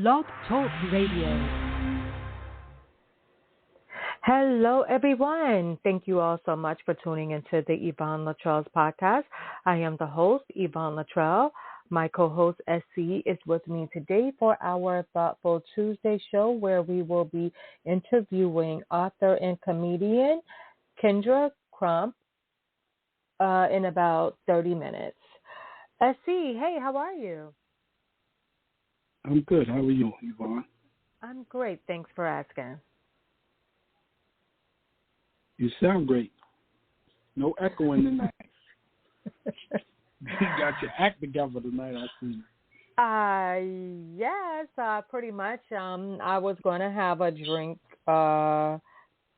Blog Talk Radio. Hello, everyone. Thank you all so much for tuning into the Yvonne Luttrell's podcast. I am the host, Yvonne Luttrell. My co-host, SC, is with me today for our Thoughtful Tuesday show, where we will be interviewing author and comedian Kendra Crump in about 30 minutes. SC, hey, how are you? I'm good. How are you, Yvonne? I'm great. Thanks for asking. You sound great. No echoing tonight. You got your act together tonight, I see. Yes, pretty much. I was going to have a drink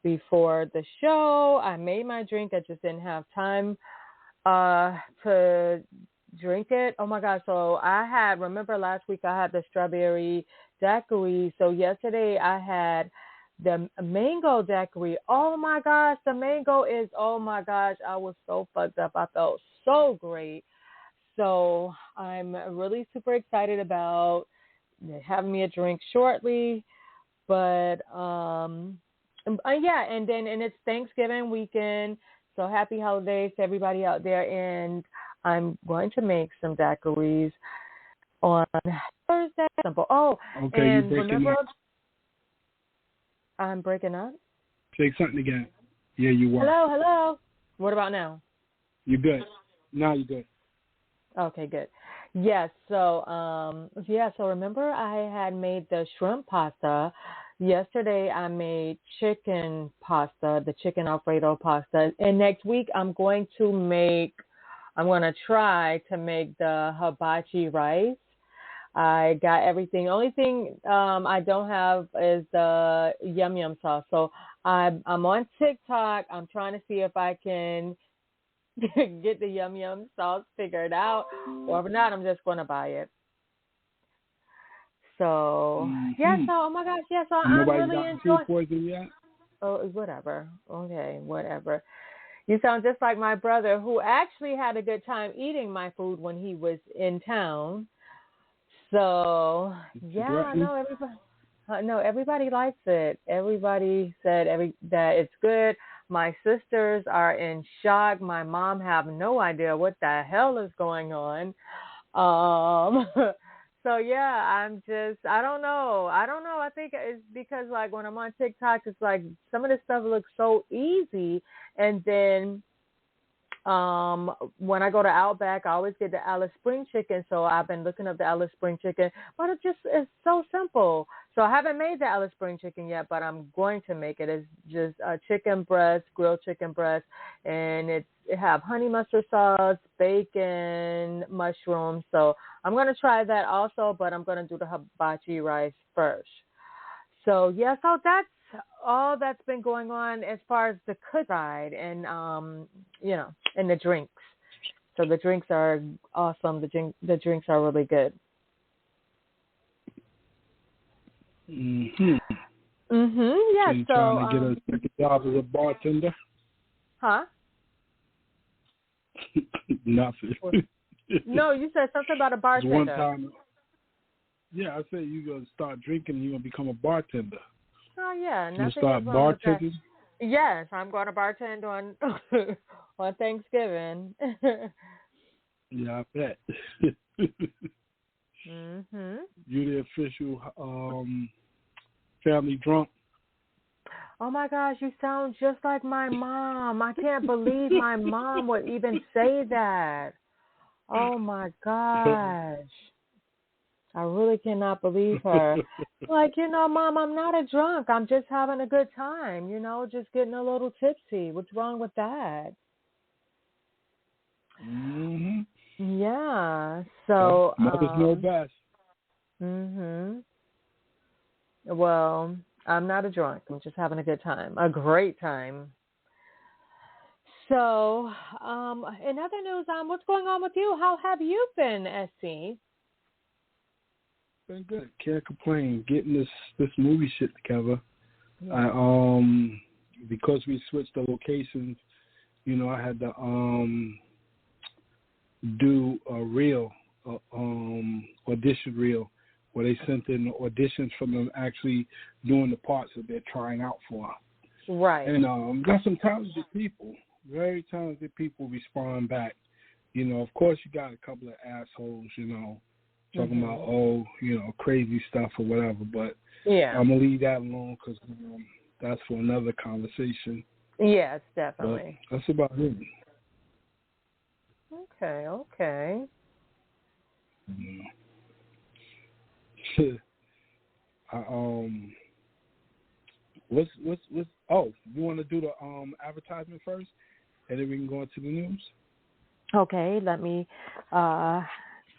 before the show. I made my drink. I just didn't have time to drink it. Oh, my God. So remember last week I had the strawberry daiquiri. So yesterday I had the mango daiquiri. Oh, my gosh. The mango is, oh, my gosh. I was so fucked up. I felt so great. So I'm really super excited about having me a drink shortly. But, and it's Thanksgiving weekend. So happy holidays to everybody out there. And I'm going to make some daiquiris on Thursday. Oh, okay, and you're breaking remember, up. I'm breaking up. Say something again. Yeah, you are. Hello. What about now? You're good. Now you're good. Okay, good. Yes. So, so remember I had made the shrimp pasta. Yesterday I made chicken pasta, the chicken Alfredo pasta. And next week I'm going to try to make the hibachi rice. I got everything. Only thing I don't have is the yum sauce. So I'm on TikTok. I'm trying to see if I can get the yum sauce figured out, or if not, I'm just going to buy it. So oh my gosh, so I'm really enjoying. Food poison yet? Oh, whatever. Okay, whatever. You sound just like my brother, who actually had a good time eating my food when he was in town. So, everybody likes it. Everybody said that it's good. My sisters are in shock. My mom have no idea what the hell is going on. I don't know. I think it's because, like, when I'm on TikTok, it's like some of this stuff looks so easy. And then when I go to Outback, I always get the Alice Spring chicken. So I've been looking up the Alice Spring chicken, but it's so simple. So I haven't made the Alice Spring chicken yet, but I'm going to make it. It's just a chicken breast, grilled chicken breast, and it have honey mustard sauce, bacon, mushrooms. So I'm going to try that also, but I'm going to do the hibachi rice first. So so that's all that's been going on as far as the cook side, and and the drinks. So the drinks are awesome. The drinks are really good. Mhm. Yeah. So you trying to get a second job as a bartender? Huh? Nothing. No, you said something about a bartender. One time. Yeah, I said you're gonna start drinking and you're gonna become a bartender. Oh yeah, you nothing start is wrong bartending? with that. Yes, I'm going to bartend on on Thanksgiving. Yeah, I bet. You're the official family drunk. Oh my gosh, you sound just like my mom. I can't believe my mom would even say that. Oh my gosh. I really cannot believe her. Like, Mom, I'm not a drunk. I'm just having a good time, just getting a little tipsy. What's wrong with that? Yeah. So mothers know best. Well, I'm not a drunk. I'm just having a good time. A great time. So, in other news, what's going on with you? How have you been, SC? Been good. Can't complain. Getting this movie shit together. Yeah. I because we switched the locations, I had to do a reel, audition reel where they sent in auditions for them actually doing the parts that they're trying out for. Right. And got some talented people, very talented people respond back. You know, of course you got a couple of assholes, you know, talking about, crazy stuff or whatever, but I'm going to leave that alone because that's for another conversation. Yes, definitely. But that's about it. Okay. What's you want to do the advertisement first, and then we can go into the news? Okay, let me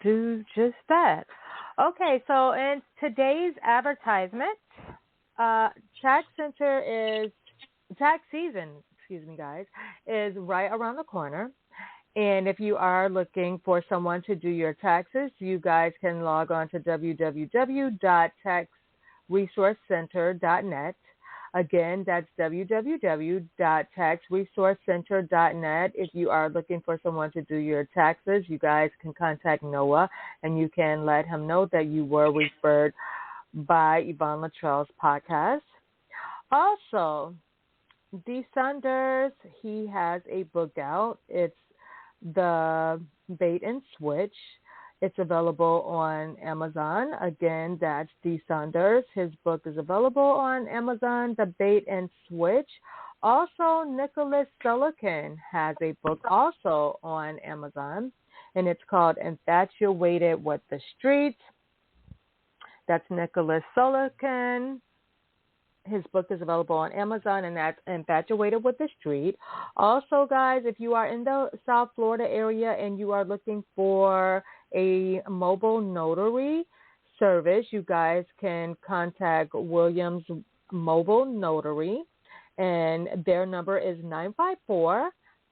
do just that. Okay, so in today's advertisement, tax season, guys, is right around the corner. And if you are looking for someone to do your taxes, you guys can log on to www.taxresourcecenter.net. Again, that's www.taxresourcecenter.net. If you are looking for someone to do your taxes, you guys can contact Noah, and you can let him know that you were referred by Yvonne Luttrell's podcast. Also, D. Saunders, he has a book out. It's The Bait and Switch. It's available on Amazon. Again, that's D. Saunders. His book is available on Amazon, The Bait and Switch. Also, Nicholas Sullivan has a book also on Amazon, and it's called Infatuated with the Streets. That's Nicholas Sullivan. His book is available on Amazon, and that's Infatuated with the Street. Also, guys, if you are in the South Florida area and you are looking for a mobile notary service, you guys can contact Williams Mobile Notary, and their number is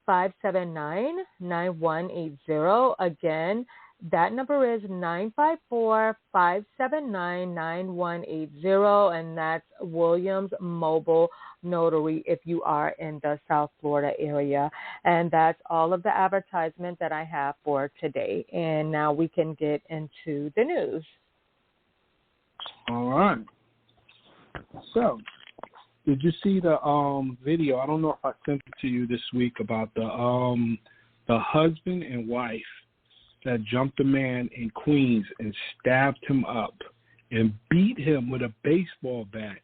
954-579-9180. Again, that number is 954-579-9180, and that's Williams Mobile Notary if you are in the South Florida area. And that's all of the advertisement that I have for today. And now we can get into the news. All right. So, did you see the video? I don't know if I sent it to you this week about the husband and wife that jumped a man in Queens and stabbed him up and beat him with a baseball bat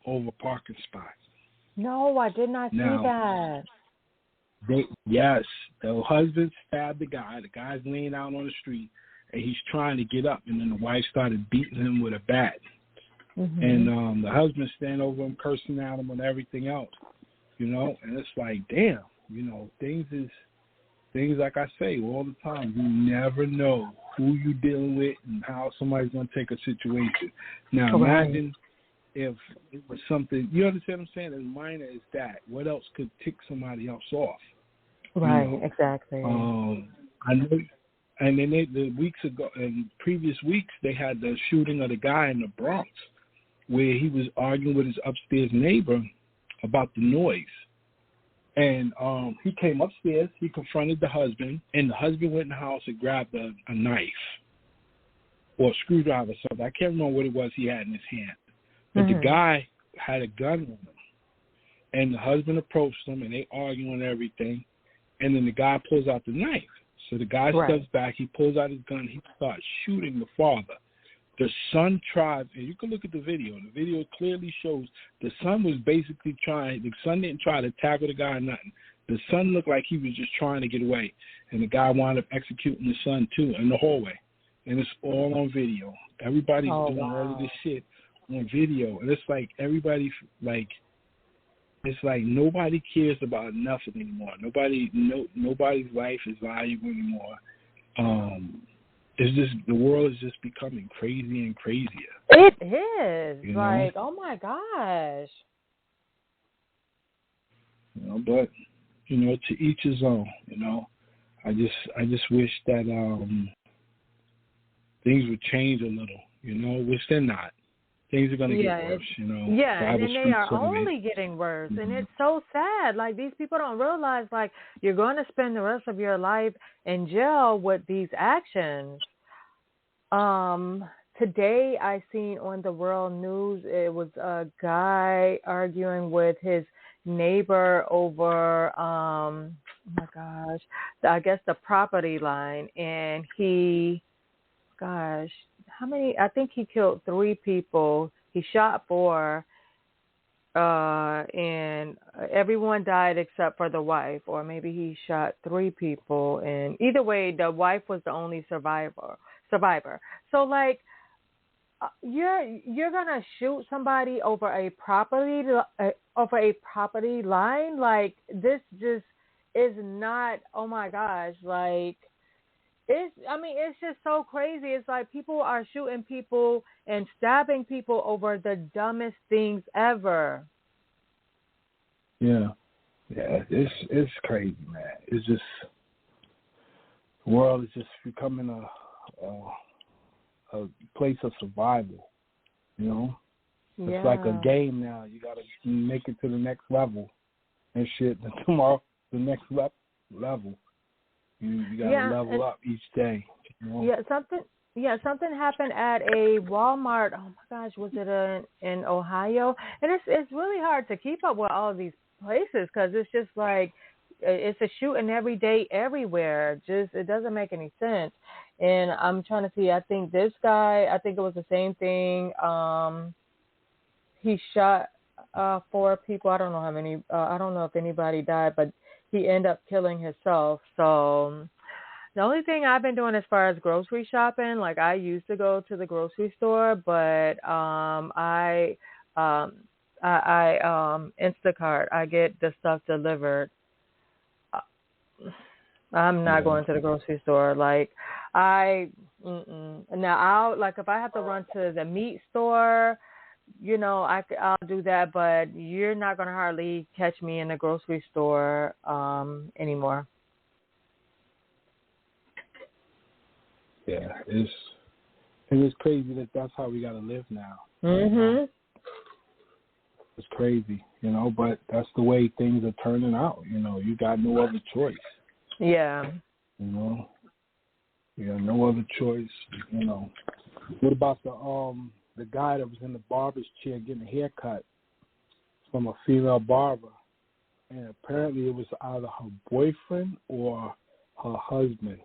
over a parking spot. No, I did not see that. Yes, the husband stabbed the guy. The guy's laying out on the street, and he's trying to get up, and then the wife started beating him with a bat. And the husband standing over him, cursing at him and everything else, you know, and it's like, damn, you know, things like I say all the time, you never know who you're dealing with and how somebody's going to take a situation. Now, imagine if it was something, you understand what I'm saying, as minor as that. What else could tick somebody else off? Right, you know? Exactly. I know, and then the weeks ago, in previous weeks, they had the shooting of the guy in the Bronx where he was arguing with his upstairs neighbor about the noise. And he came upstairs, he confronted the husband, and the husband went in the house and grabbed a knife or a screwdriver or something. I can't remember what it was he had in his hand. But the guy had a gun on him. And the husband approached him, and they arguing and everything. And then the guy pulls out the knife. So the guy steps back, he pulls out his gun, he starts shooting the father. The son tried, and you can look at the video. The video clearly shows the son was basically trying. The son didn't try to tackle the guy or nothing. The son looked like he was just trying to get away, and the guy wound up executing the son too in the hallway. And it's all on video. Everybody's doing all of this shit on video, and it's like everybody it's like nobody cares about nothing anymore. Nobody's life is valuable anymore. It's just the world is just becoming crazy and crazier. It is. You know? Like, oh my gosh. You know, but you know, to each his own. You know, I just wish that things would change a little. You know, which they're not. Things are going to get worse. You know. Yeah, and they are only getting worse, and it's so sad. Like, these people don't realize, like, you're going to spend the rest of your life in jail with these actions. today I seen on the world news, it was a guy arguing with his neighbor over, oh my gosh, I guess the property line. And gosh, how many? I think he killed 3 people. He shot 4, and everyone died except for the wife, or maybe he shot 3 people. And either way, the wife was the only survivor. So like, you're gonna shoot somebody over a property line? Like, this just is not. Oh my gosh! Like, it's just so crazy. It's like people are shooting people and stabbing people over the dumbest things ever. Yeah, it's crazy, man. It's just the world is just becoming a place of survival. You know, it's like a game now. You gotta make it to the next level and shit. And tomorrow, the next level. You gotta level up each day. You know? Something happened at a Walmart. Oh my gosh, was it in Ohio? And it's really hard to keep up with all of these places because it's just like it's a shooting every day everywhere. Just it doesn't make any sense. And I'm trying to see. I think this guy. I think it was the same thing. He shot 4 people. I don't know how many. I don't know if anybody died, but he ended up killing himself. So the only thing I've been doing as far as grocery shopping, like I used to go to the grocery store, but I Instacart. I get the stuff delivered. I'm not going to the grocery store. Like now I'll like if I have to run to the meat store, you know, I'll do that, but you're not going to hardly catch me in the grocery store anymore. Yeah, it's crazy that that's how we got to live now. Mhm. It's crazy, you know, but that's the way things are turning out. You know, you got no other choice. Yeah. You know, you got no other choice. You know, what about the guy that was in the barber's chair getting a haircut from a female barber, and apparently it was either her boyfriend or her husband.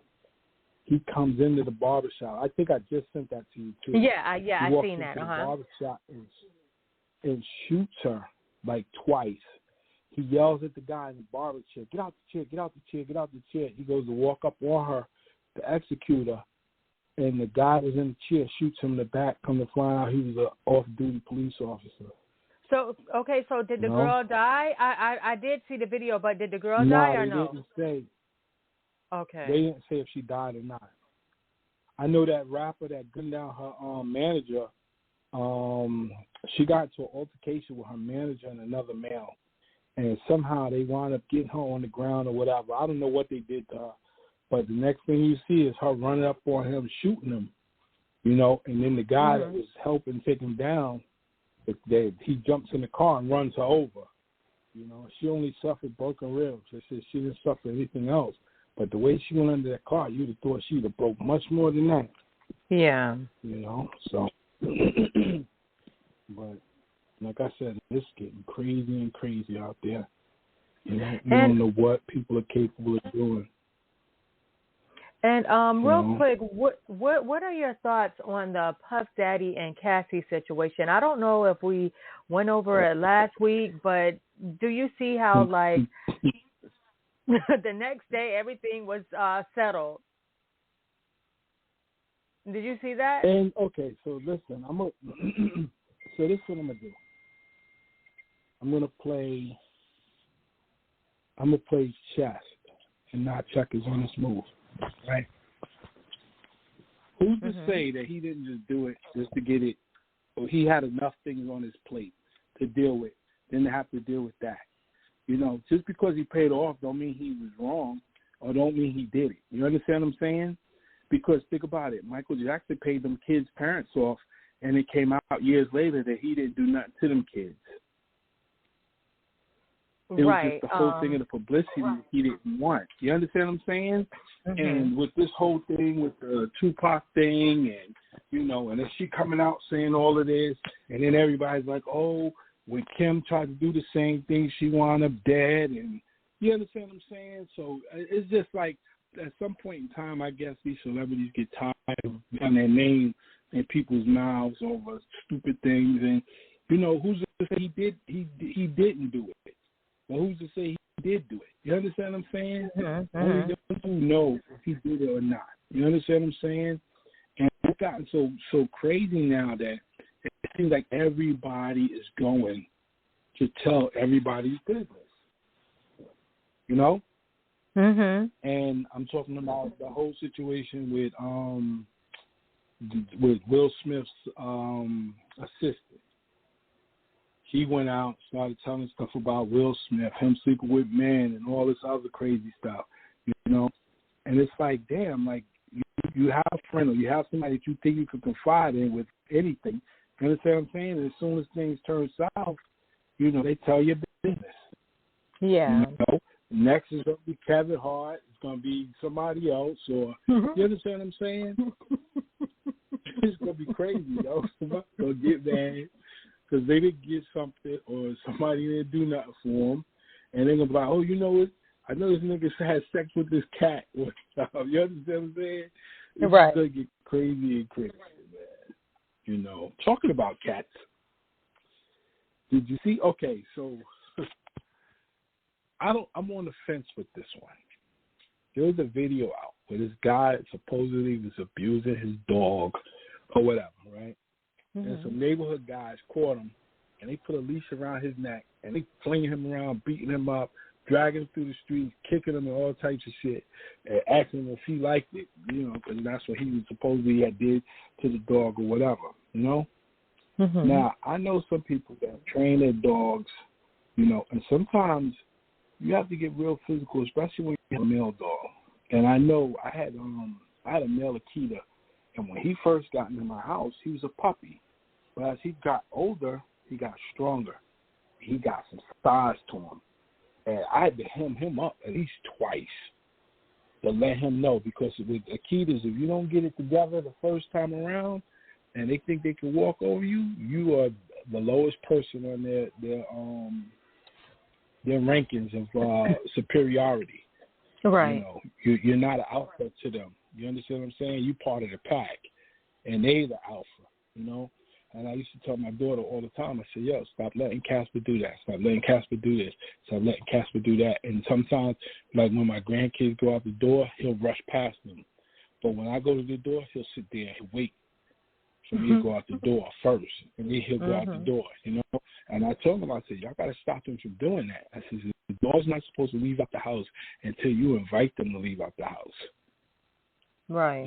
He comes into the barbershop. I think I just sent that to you too. Yeah, I seen that. He walks into the barbershop and shoots her like twice. He yells at the guy in the barber chair, "Get out the chair! Get out the chair! Get out the chair!" He goes to walk up on her to execute her. And the guy was in the chair, shoots him in the back, come to find out he was an off-duty police officer. So, okay, so did the girl die? I did see the video, but did the girl die or no? No, they didn't say. Okay. They didn't say if she died or not. I know that rapper that gunned down her manager, she got into an altercation with her manager and another male. And somehow they wound up getting her on the ground or whatever. I don't know what they did to her. But the next thing you see is her running up on him, shooting him, you know, and then the guy that was helping take him down, he jumps in the car and runs her over. You know, she only suffered broken ribs. She didn't suffer anything else. But the way she went under that car, you'd have thought she'd have broke much more than that. Yeah. You know, so. But like I said, it's getting crazy and crazy out there. You know, you don't know what people are capable of doing. And real quick, what are your thoughts on the Puff Daddy and Cassie situation? I don't know if we went over it last week, but do you see how like the next day everything was settled? Did you see that? And okay, so listen, so this is what I'm gonna do. I'm gonna play chess and not checkers on this move. Right. Who's to say that he didn't just do it just to get it, or he had enough things on his plate to deal with, then to have to deal with that. You know, just because he paid off don't mean he was wrong or don't mean he did it. You understand what I'm saying? Because think about it. Michael Jackson paid them kids' parents off, and it came out years later that he didn't do nothing to them kids. It was Right. just the whole thing of the publicity he didn't want. You understand what I'm saying? Mm-hmm. And with this whole thing with the Tupac thing and, and then she coming out saying all of this, and then everybody's like, oh, when Kim tried to do the same thing, she wound up dead. And you understand what I'm saying? So it's just like at some point in time, I guess these celebrities get tired of having their name in people's mouths over stupid things. And, who's to say he didn't do it? Well, who's to say he did do it? You understand what I'm saying? Mm-hmm. Only those who know if he did it or not. You understand what I'm saying? And it's gotten so crazy now that it seems like everybody is going to tell everybody's business. Mm-hmm. And I'm talking about the whole situation with Will Smith's assistant. He went out, started telling stuff about Will Smith, him sleeping with men, and all this other crazy stuff, And it's like, damn, like you have a friend or you have somebody that you think you can confide in with anything. You understand what I'm saying? And as soon as things turn south, they tell your business. Yeah. Next is going to be Kevin Hart. It's going to be somebody else. Or you understand what I'm saying? It's going to be crazy, Somebody's going to get mad because they didn't get something or somebody didn't do nothing for them. And they're going to be like, oh, you know what? I know this nigga had sex with this cat. You understand what I'm saying? It's right. going to get crazy and crazy, man. Talking about cats. Did you see? Okay, so I'm on the fence with this one. There was a video out where this guy supposedly was abusing his dog or whatever, right? Mm-hmm. And some neighborhood guys caught him, and they put a leash around his neck, and they flinging him around, beating him up, dragging him through the streets, kicking him and all types of shit, and asking him if he liked it, because that's what he was supposedly had did to the dog or whatever, Mm-hmm. Now, I know some people that train their dogs, and sometimes you have to get real physical, especially when you have a male dog. And I know I had a male Akita, and when he first got into my house, he was a puppy. But as he got older, he got stronger. He got some size to him. And I had to hem him up at least twice to let him know, because with Akitas, if you don't get it together the first time around and they think they can walk over you, you are the lowest person on their rankings of superiority. Right. You're not an alpha to them. You understand what I'm saying? You're part of the pack, and they the alpha, And I used to tell my daughter all the time, I said, yo, stop letting Casper do that. Stop letting Casper do this. Stop letting Casper do that. And sometimes, like when my grandkids go out the door, he'll rush past them. But when I go to the door, he'll sit there and wait for me to go out the door first. And then he'll go out the door, And I told him, I said, y'all got to stop him from doing that. I said, the dog's not supposed to leave out the house until you invite them to leave out the house. Right.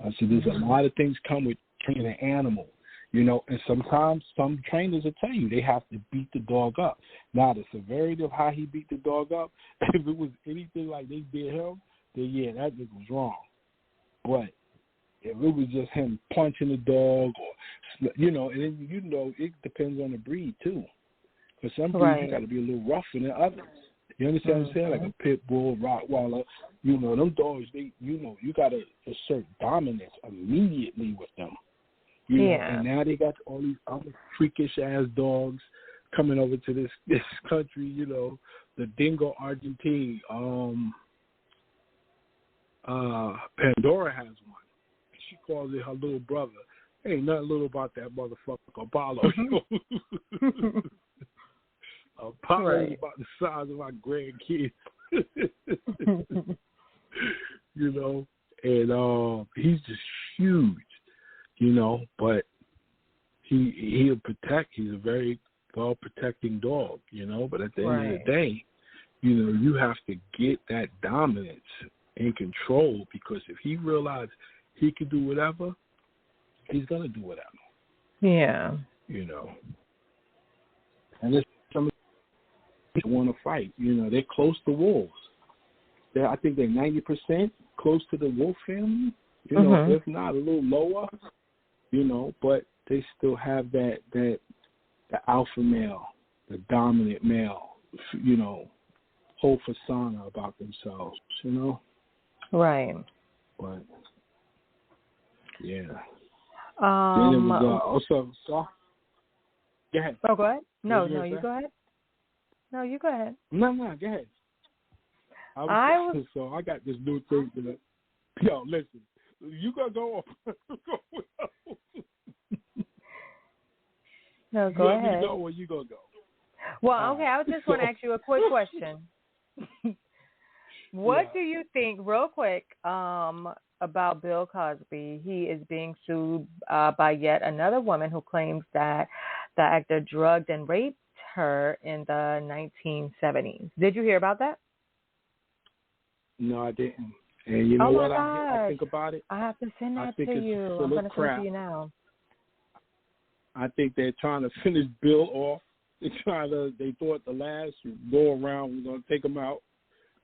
I said, there's a lot of things come with training an animal. And sometimes some trainers will tell you they have to beat the dog up. Now, the severity of how he beat the dog up, if it was anything like they did him, then yeah, that nigga was wrong. But if it was just him punching the dog, or and then, it depends on the breed too. For some breeds, you got to be a little rougher than others. You understand what I'm saying? Like a pit bull, Rottweiler. Them dogs, you got to assert dominance immediately with them. And now they got all these other freakish ass dogs coming over to this country. The Dingo Argentine. Pandora has one. She calls it her little brother. Ain't nothing little about that motherfucker Apollo. Apollo is about the size of my grandkids. And he's just huge. But he'll protect. He's a very well-protecting dog, But at the end of the day, you have to get that dominance in control, because if he realizes he can do whatever, he's going to do whatever. Yeah. And there's some people want to fight. They're close to wolves. I think they're 90% close to the wolf family, if not a little lower. But they still have that the alpha male, the dominant male, you know, whole persona about themselves, you know? Right. But, yeah. Then it was, also, so, go ahead. Oh, go ahead. No, you you go ahead. No, you go ahead. No, go ahead. So I got this new thing that, yo, listen, you gotta go off. No, go ahead. You want me to go or you gonna go? Well, okay, I just want to ask you a quick question. What do you think, real quick, about Bill Cosby? He is being sued by yet another woman who claims that the actor drugged and raped her in the 1970s. Did you hear about that? No, I didn't. And you know what I think about it? I have to send that to you. I'm going to send it to you now. I think they're trying to finish Bill off. They thought the last go around was going to take him out,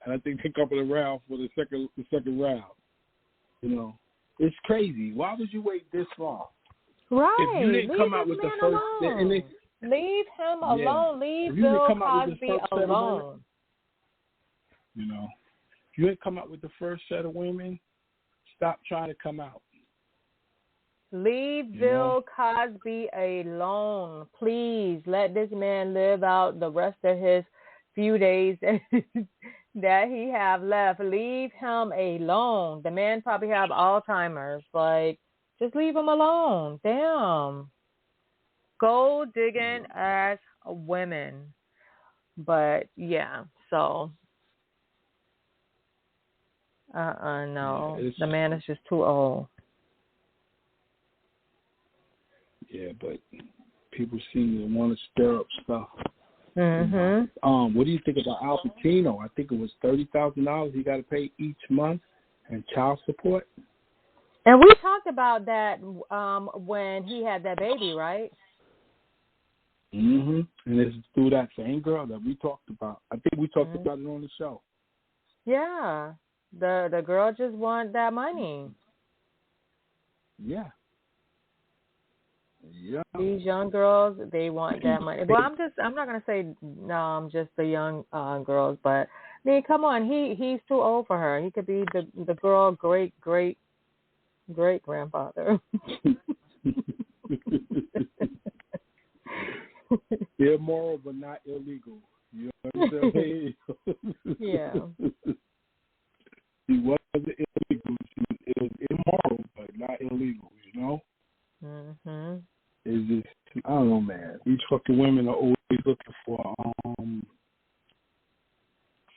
and I think they're coming around for the second round. You know, it's crazy. Why would you wait this long? Right. If you didn't come out with the first, leave him alone. Leave Bill Cosby alone. You know, if you didn't come out with the first set of women, stop trying to come out. Leave Bill Cosby alone. Please let this man live out the rest of his few days that he have left. Leave him alone. The man probably have Alzheimer's. Like, just leave him alone. Damn. Gold digging ass women. But yeah, so no. The man is just too old. Yeah, but people seem to want to stir up stuff. Mm-hmm. What do you think about Al Pacino? I think it was $30,000 he got to pay each month and child support. And we talked about that when he had that baby, right? And it's through that same girl that we talked about. I think we talked about it on the show. Yeah, the girl just want that money. Yeah. Yeah. These young girls, they want that money. Well, I'm not gonna say just the young girls, but I mean, come on, he's too old for her. He could be the girl great grandfather. Immoral but not illegal. You understand? Yeah. He wasn't illegal. It was immoral but not illegal. You know. It's just, I don't know, man. These fucking women are always looking for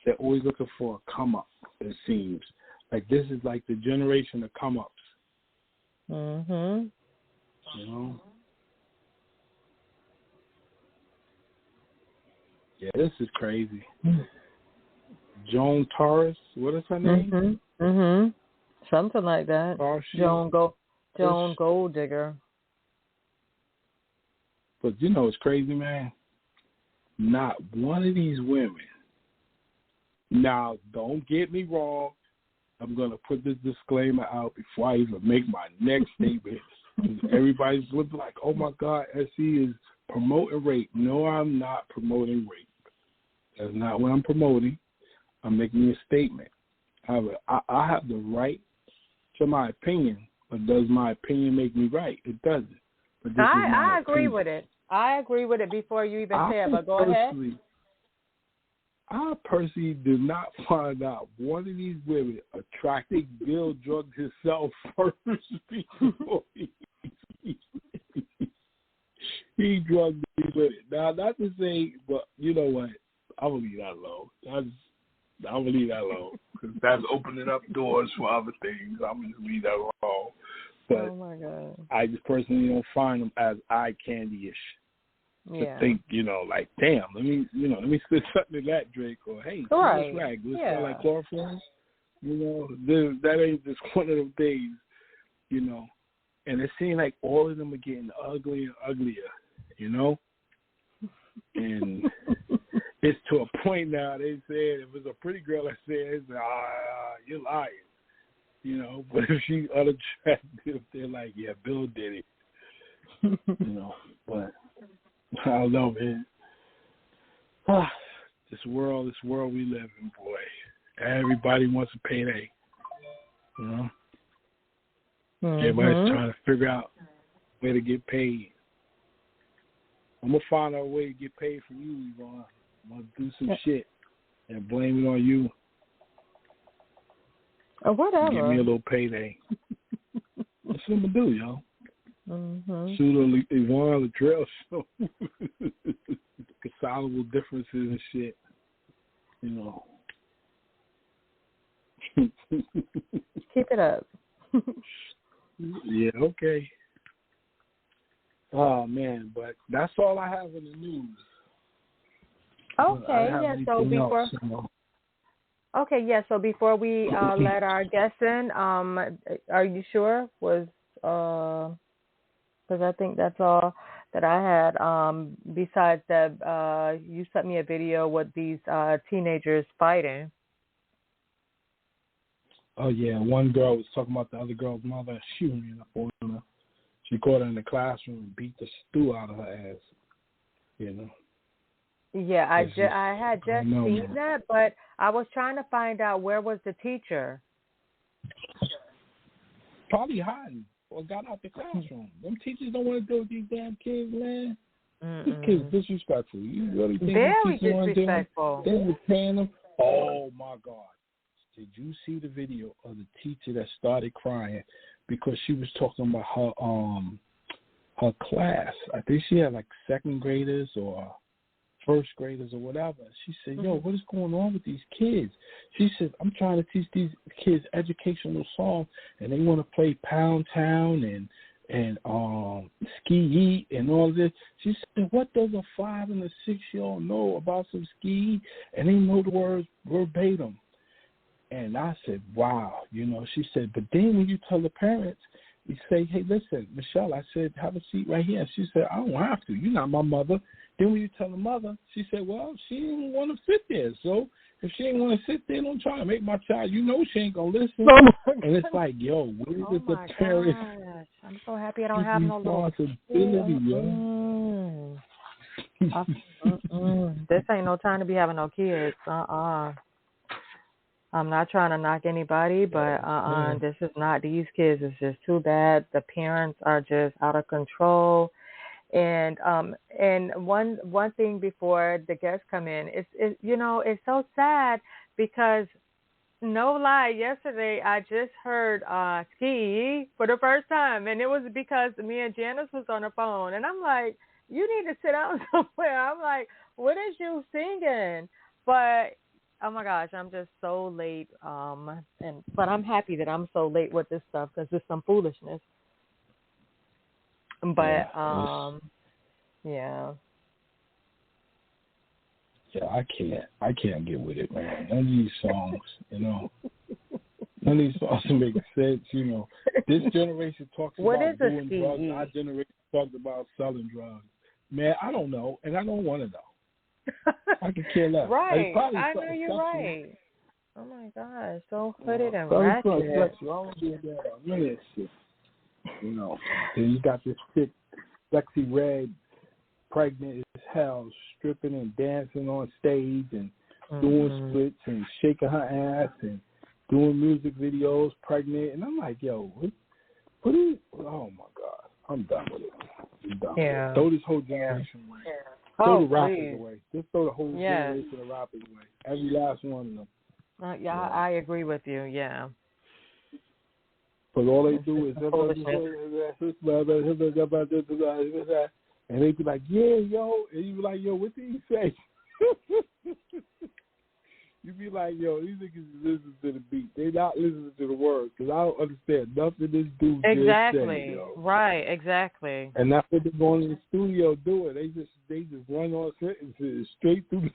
they're always looking for a come up. It seems like this is like the generation of come ups. You know. Yeah, this is crazy. Joan Torres, what is her name? Something like that. Joan Gold Digger. But you know it's crazy, man. Not one of these women. Now, don't get me wrong. I'm gonna put this disclaimer out before I even make my next statement. Everybody's looking like, "Oh my God, SE is promoting rape." No, I'm not promoting rape. That's not what I'm promoting. I'm making a statement. I have the right to my opinion, but does my opinion make me right? It doesn't. But I agree with it. I agree with it before you even say it, but go ahead. I personally did not find out one of these women attracting Bill drugged himself first before he drugged these women. Now, not to say, but you know what? I'm going to leave that alone. I'm going to leave that alone because that's opening up doors for other things. I'm going to leave that alone. But oh my God. I just personally don't find them as eye candy-ish. To think, like, damn, let me spit something in that drink, or hey, right. this rag, does it smell like chloroform? That ain't just one of them things, And it seems like all of them are getting uglier and uglier, And it's to a point now. They said if it's a pretty girl that says, you're lying, But if she's unattractive, they're like, yeah, Bill did it, But I don't know, man. This world we live in, boy. Everybody wants a payday. You know? Everybody's trying to figure out where to get paid. I'm going to find out a way to get paid from you, Yvonne. I'm going to do some shit and blame it on you. Or whatever. Give me a little payday. That's what I'm going to do, yo. Shoot Yvonne Latrell show. Consolidable differences and shit. You know. Keep it up. Yeah, okay. Oh, man, but that's all I have in the news. Okay, yeah, so before... Else, you know. Okay, yeah, so before we let our guests in, are you sure? Because I think that's all that I had. Besides that, you sent me a video with these teenagers fighting. Oh, yeah, one girl was talking about the other girl's mother shooting her. She caught her in the classroom and beat the stew out of her ass, you know. Yeah, I had just seen that, but I was trying to find out where was the teacher. Probably hiding or got out the classroom. Them teachers don't want to deal with these damn kids, man. These kids disrespectful. You really think very these teachers disrespectful? They were paying them. Oh my God! Did you see the video of the teacher that started crying because she was talking about her class? I think she had like second graders or first graders or whatever. She said, yo, what is going on with these kids? She said, I'm trying to teach these kids educational songs, and they want to play Pound Town and ski and all this. She said, what does a 5 and a 6-year-old know about some ski? And they know the words verbatim. And I said, wow, you know. She said, but then when you tell the parents, you say, hey, listen, Michelle, I said, have a seat right here. And she said, I don't have to. You're not my mother. Then when you tell the mother, she said, well, she didn't want to sit there. So if she ain't want to sit there, don't try to make my child. You know she ain't going to listen. And it's like, yo, where is the parents? Gosh. I'm so happy I don't have no responsibility, yo. This ain't no time to be having no kids. I'm not trying to knock anybody, but this is not these kids. It's just too bad. The parents are just out of control. And one thing before the guests come in, it's so sad because, no lie, yesterday I just heard ski for the first time, and it was because me and Janice was on the phone, and I'm like, you need to sit down somewhere. I'm like, what is you singing? But oh my gosh, I'm just so late. But I'm happy that I'm so late with this stuff because it's some foolishness. But yeah. Yeah, I can't get with it, man. None of these songs, you know. None of these songs make sense, you know. This generation talks about doing drugs. Our generation talks about selling drugs. Man, I don't know, and I don't want to know. I can care less. Right. I know you're right. Oh my gosh, so hooded and ratchet. I don't do that. None of that shit. You know. Then you got this chick, Sexy Red, pregnant as hell, stripping and dancing on stage and doing splits and shaking her ass and doing music videos, pregnant. And I'm like, yo, what are you? Oh my God, I'm done with it. I'm done with it. Throw this whole generation away. Throw the rappers away. Just throw the whole generation of rappers away. Every last one of them. I agree with you. Yeah. Because all they do is and they be like, yeah, yo, and you be like, yo, what did he say? You be like, yo, these niggas listen to the beat. They not listening to the words because I don't understand nothing this dude just said, yo. Right, exactly. And that's what they're going in the studio doing. They just run on sentences straight through the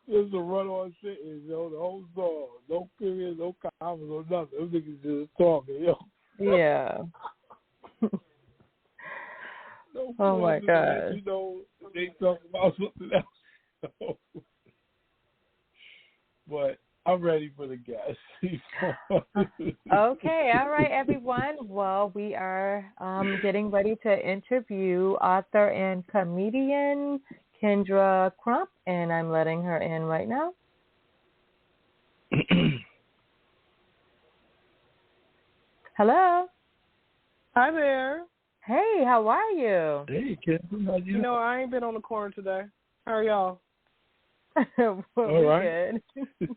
just a run on sentence, yo, the whole song. No period, no commas, no nothing. Those niggas just talking, yo. Yeah. No, oh my gosh. You know, they talk about something else. But I'm ready for the guest. Okay, all right, everyone. Well, we are getting ready to interview author and comedian Kendra Crump, and I'm letting her in right now. Hello. Hi there. Hey, how are you? Hey, Kendra, how you? You know, I ain't been on the corner today. How are y'all? Well, all right. Good.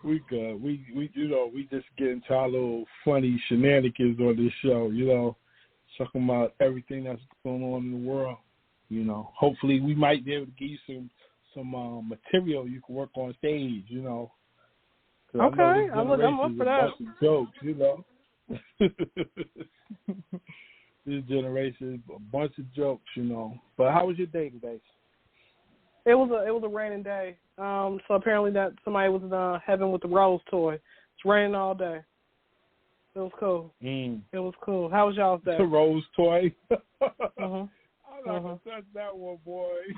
We good. We just get into our little funny shenanigans on this show, talking about everything that's going on in the world. Hopefully we might be able to give you some material you can work on stage, Okay, I'm up for that. Jokes, This generation is a bunch of jokes, But how was your day today? It was a raining day. So apparently that somebody was in heaven with the rose toy. It's raining all day. It was cool. It was cool. How was y'all's day? The rose toy. Uh-huh. I'm not gonna touch that one, boy.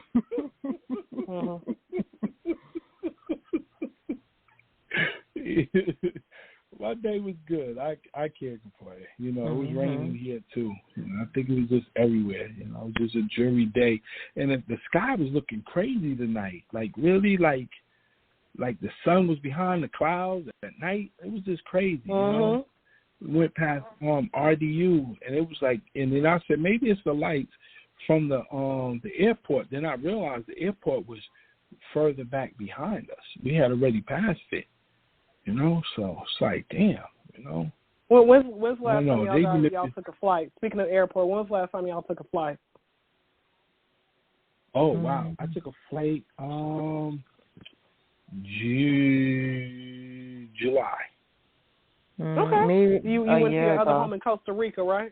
My day was good. I can't complain. It was raining here too. I think it was just everywhere. It was just a dreary day, and the sky was looking crazy tonight. Like really, like the sun was behind the clouds at night. It was just crazy. We went past RDU, and it was like, and then I said maybe it's the lights from the airport. Then I realized the airport was further back behind us. We had already passed it. So it's like, damn, Well, when's the last time y'all took a flight? Speaking of airport, when's the last time y'all took a flight? Oh, wow. I took a flight July. Okay. You went to your other home in Costa Rica, right?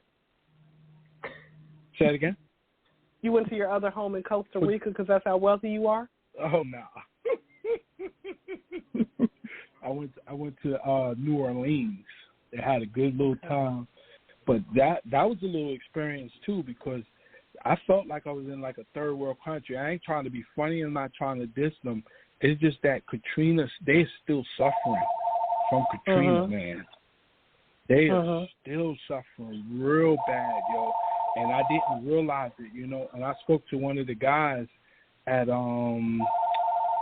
Say it again? You went to your other home in Costa Rica because that's how wealthy you are? Oh, no. I went to New Orleans. I had a good little time, but that was a little experience too, because I felt like I was in like a third world country. I ain't trying to be funny. I'm not trying to diss them. It's just that Katrina, they're still suffering from Katrina, man. They are still suffering real bad, yo. And I didn't realize it, And I spoke to one of the guys at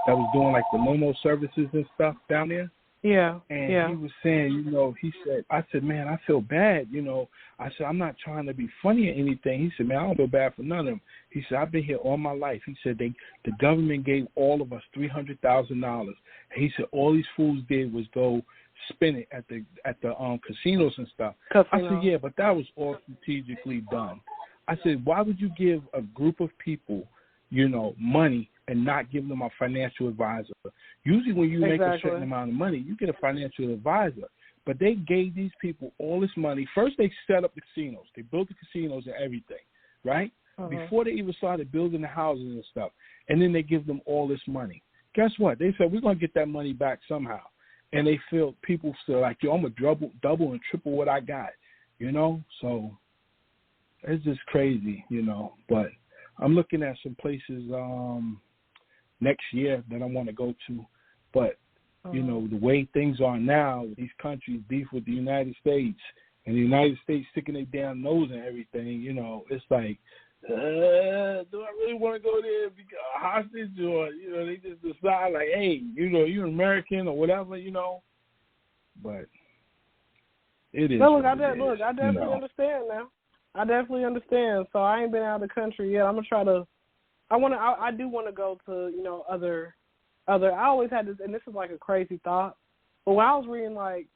that was doing like the limo services and stuff down there. Yeah. And he was saying, I said, man, I feel bad, I said, I'm not trying to be funny or anything. He said, man, I don't feel bad for none of them. He said, I've been here all my life. He said, the government gave all of us $300,000. He said, all these fools did was go spend it at the casinos and stuff. I said, yeah, but that was all strategically done. I said, why would you give a group of people, money and not give them a financial advisor? Usually when you make a certain amount of money, you get a financial advisor. But they gave these people all this money. First, they set up the casinos. They built the casinos and everything, right? Before they even started building the houses and stuff. And then they give them all this money. Guess what? They said, we're going to get that money back somehow. And people feel like, yo, I'm going to double and triple what I got, So it's just crazy, But I'm looking at some places next year that I want to go to. But, the way things are now, these countries beef with the United States, and the United States sticking their damn nose and everything, it's like, do I really want to go there and be a hostage? Or, they just decide like, hey, you're American or whatever, But it is. I definitely understand now. I definitely understand. So I ain't been out of the country yet. I'm gonna try to. I do want to go to other. I always had this, and this is like a crazy thought. But when I was reading like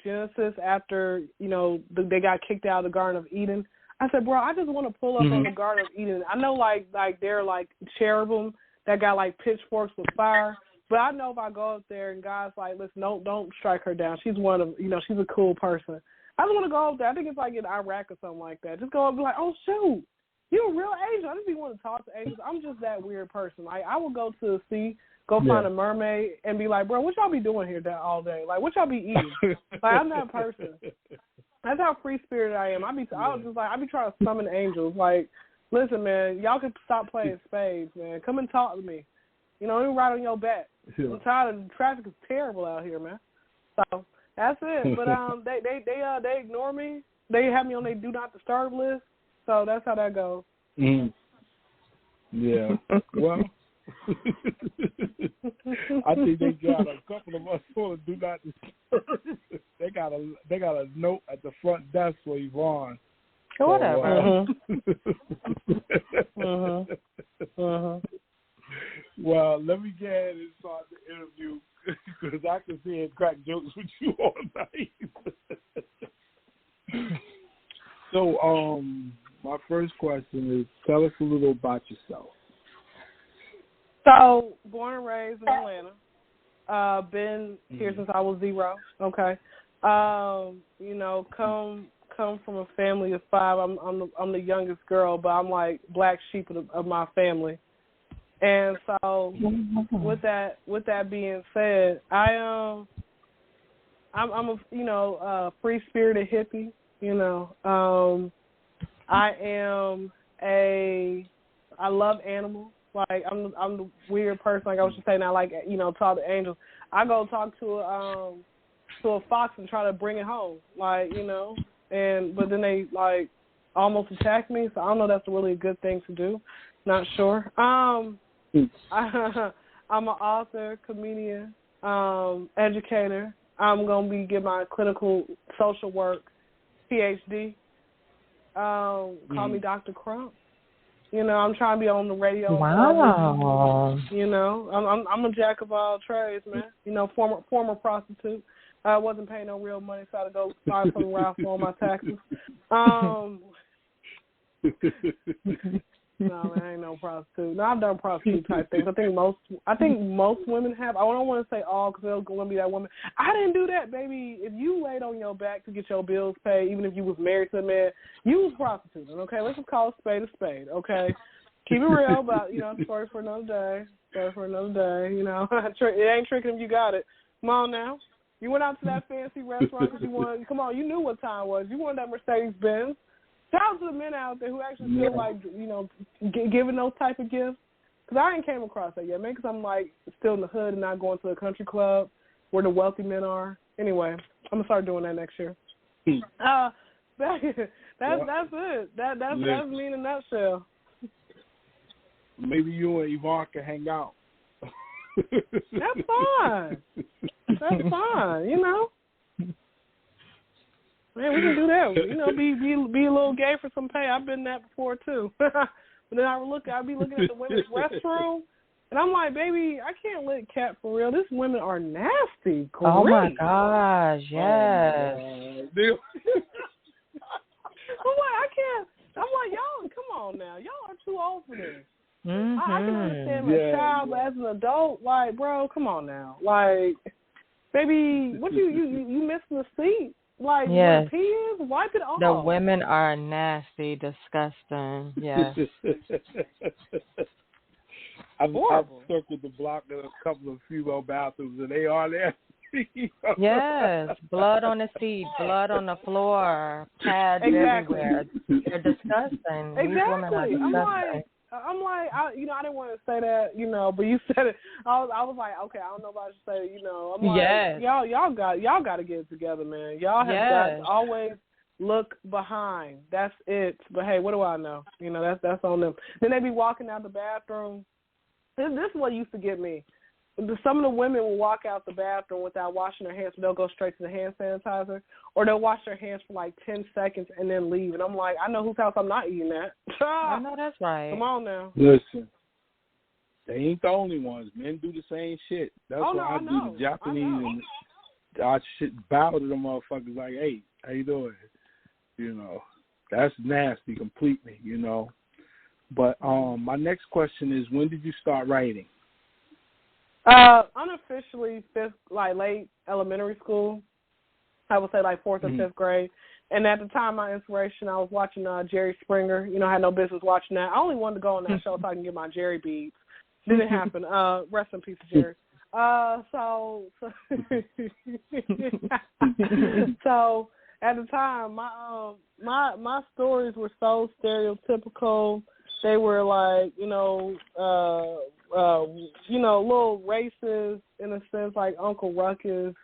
Genesis after they got kicked out of the Garden of Eden, I said, bro, I just want to pull up on the Garden of Eden. I know like they're like cherubim that got like pitchforks with fire. But I know if I go up there and God's like, listen, don't strike her down. She's one of, she's a cool person. I just want to go up there. I think it's like in Iraq or something like that. Just go up and be like, oh, shoot, you're a real angel. I just be wanting to talk to angels. I'm just that weird person. Like, I would go to the sea, find a mermaid, and be like, bro, what y'all be doing here all day? Like, what y'all be eating? Like, I'm that person. That's how free-spirited I am. I be trying to summon angels. Like, listen, man, y'all can stop playing spades, man. Come and talk to me. You know, don't even ride on your back. Yeah. I'm tired of the traffic is terrible out here, man. So that's it. But they ignore me. They have me on their do not disturb list. So that's how that goes. Mm. Yeah. Well, I think they got a couple of us on do not disturb. They got a note at the front desk for Yvonne. Whatever. Well, let me get ahead and start the interview because I can see and crack jokes with you all night. So, my first question is, tell us a little about yourself. So, born and raised in Atlanta. Been here since I was 0. Okay. You know, come from a family of 5. I'm the youngest girl, but I'm like black sheep of my family. And so, with that being said, I'm a free spirited hippie. You know, I love animals. Like I'm the weird person. Like I was just saying, I like talk to angels. I go talk to a fox and try to bring it home. Like but then they like almost attack me. So I don't know. That's really a good thing to do. Not sure. I'm an author, comedian, educator. I'm gonna be getting my clinical social work PhD. Call me Dr. Crump. I'm trying to be on the radio. Wow. I'm a jack of all trades, man. Former prostitute. I wasn't paying no real money, so I had to go find something where I for my taxes. No, man, I ain't no prostitute. No, I've done prostitute type things. I think most women have. I don't want to say all because they're going to be that woman. I didn't do that, baby. If you laid on your back to get your bills paid, even if you was married to a man, you was prostituting. Okay, let's just call a spade. Okay, keep it real, but story for another day. It ain't tricking if you got it. Come on now. You went out to that fancy restaurant because you wanted. Come on, you knew what time it was. You wanted that Mercedes Benz. Shout out to the men out there who actually feel like, giving those type of gifts. Because I ain't came across that yet, man, because I'm, like, still in the hood and not going to a country club where the wealthy men are. Anyway, I'm going to start doing that next year. That's it. That's me in a nutshell. Maybe you and Yvonne can hang out. That's fine. Man, we can do that. Be a little gay for some pay. I've been that before too. But then I'll be looking at the women's restroom, and I'm like, baby, I can't lick cat for real. These women are nasty. Great. Oh my gosh, yes. I'm like, I can't. I'm like, y'all, come on now, y'all are too old for this. Mm-hmm. I can understand a child, but as an adult, like, bro, come on now, like, baby, what you missing the seat? Like, yes. What peas? Wipe it off. The women are nasty, disgusting. Yes. I've circled the block of a couple of female bathrooms, and they are there. Yes, blood on the seat, blood on the floor, pads everywhere. They're disgusting. Exactly. These women are disgusting. I didn't want to say that, but you said it. I was like, okay, I don't know if I should say it, I'm like, yes. y'all got to get it together, man. Y'all have got to always look behind. That's it. But hey, what do I know? That's on them. Then they be walking out the bathroom. This is what used to get me. Some of the women will walk out the bathroom without washing their hands, but they'll go straight to the hand sanitizer, or they'll wash their hands for like 10 seconds and then leave. And I'm like, I know whose house I'm not eating at. I know that's right. Come on now. Listen, they ain't the only ones. Men do the same shit. That's why I do the Japanese, and I bow to them motherfuckers like, hey, how you doing? That's nasty completely, But my next question is, when did you start writing? Unofficially late elementary school. I would say like 4th or 5th grade. And at the time, my inspiration, I was watching Jerry Springer. I had no business watching that. I only wanted to go on that show so I can get my Jerry beads. Didn't happen. Rest in peace, Jerry. So at the time, my stories were so stereotypical. They were like, little races in a sense, like Uncle Ruckus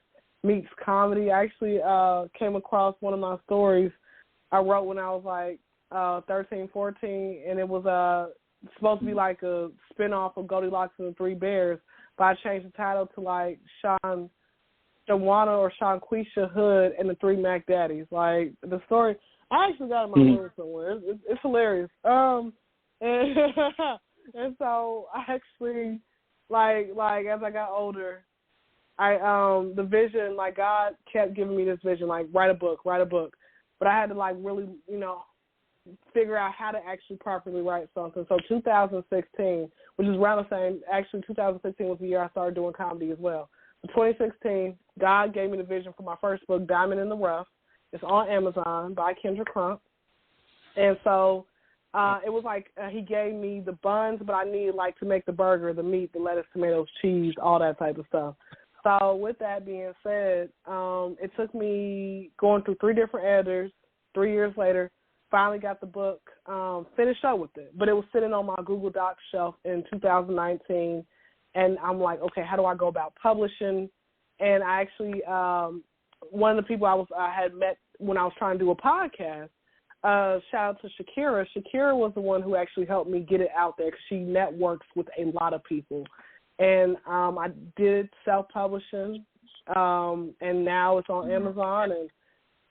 meets comedy. I actually came across one of my stories I wrote when I was like 13, 14, and it was supposed to be like a spinoff of Goldilocks and the Three Bears, but I changed the title to like Shawana or Shanquisha Hood and the Three Mac Daddies. Like the story, I actually got it in my room somewhere. It's hilarious. And so I actually like as I got older, I the vision, like God kept giving me this vision, like write a book, but I had to like really figure out how to actually properly write something. So 2016, which is around the same, actually 2016 was the year I started doing comedy as well. So 2016, God gave me the vision for my first book, Diamond in the Rough. It's on Amazon by Kendra Crump. And so it was like he gave me the buns, but I needed like to make the burger, the meat, the lettuce, tomatoes, cheese, all that type of stuff. So with that being said, it took me going through 3 different editors. 3 years later, finally got the book, finished up with it. But it was sitting on my Google Docs shelf in 2019, and I'm like, okay, how do I go about publishing? And I actually, one of the people I had met when I was trying to do a podcast, shout out to Shakira. Shakira was the one who actually helped me get it out there because she networks with a lot of people. And I did self-publishing, and now it's on Amazon.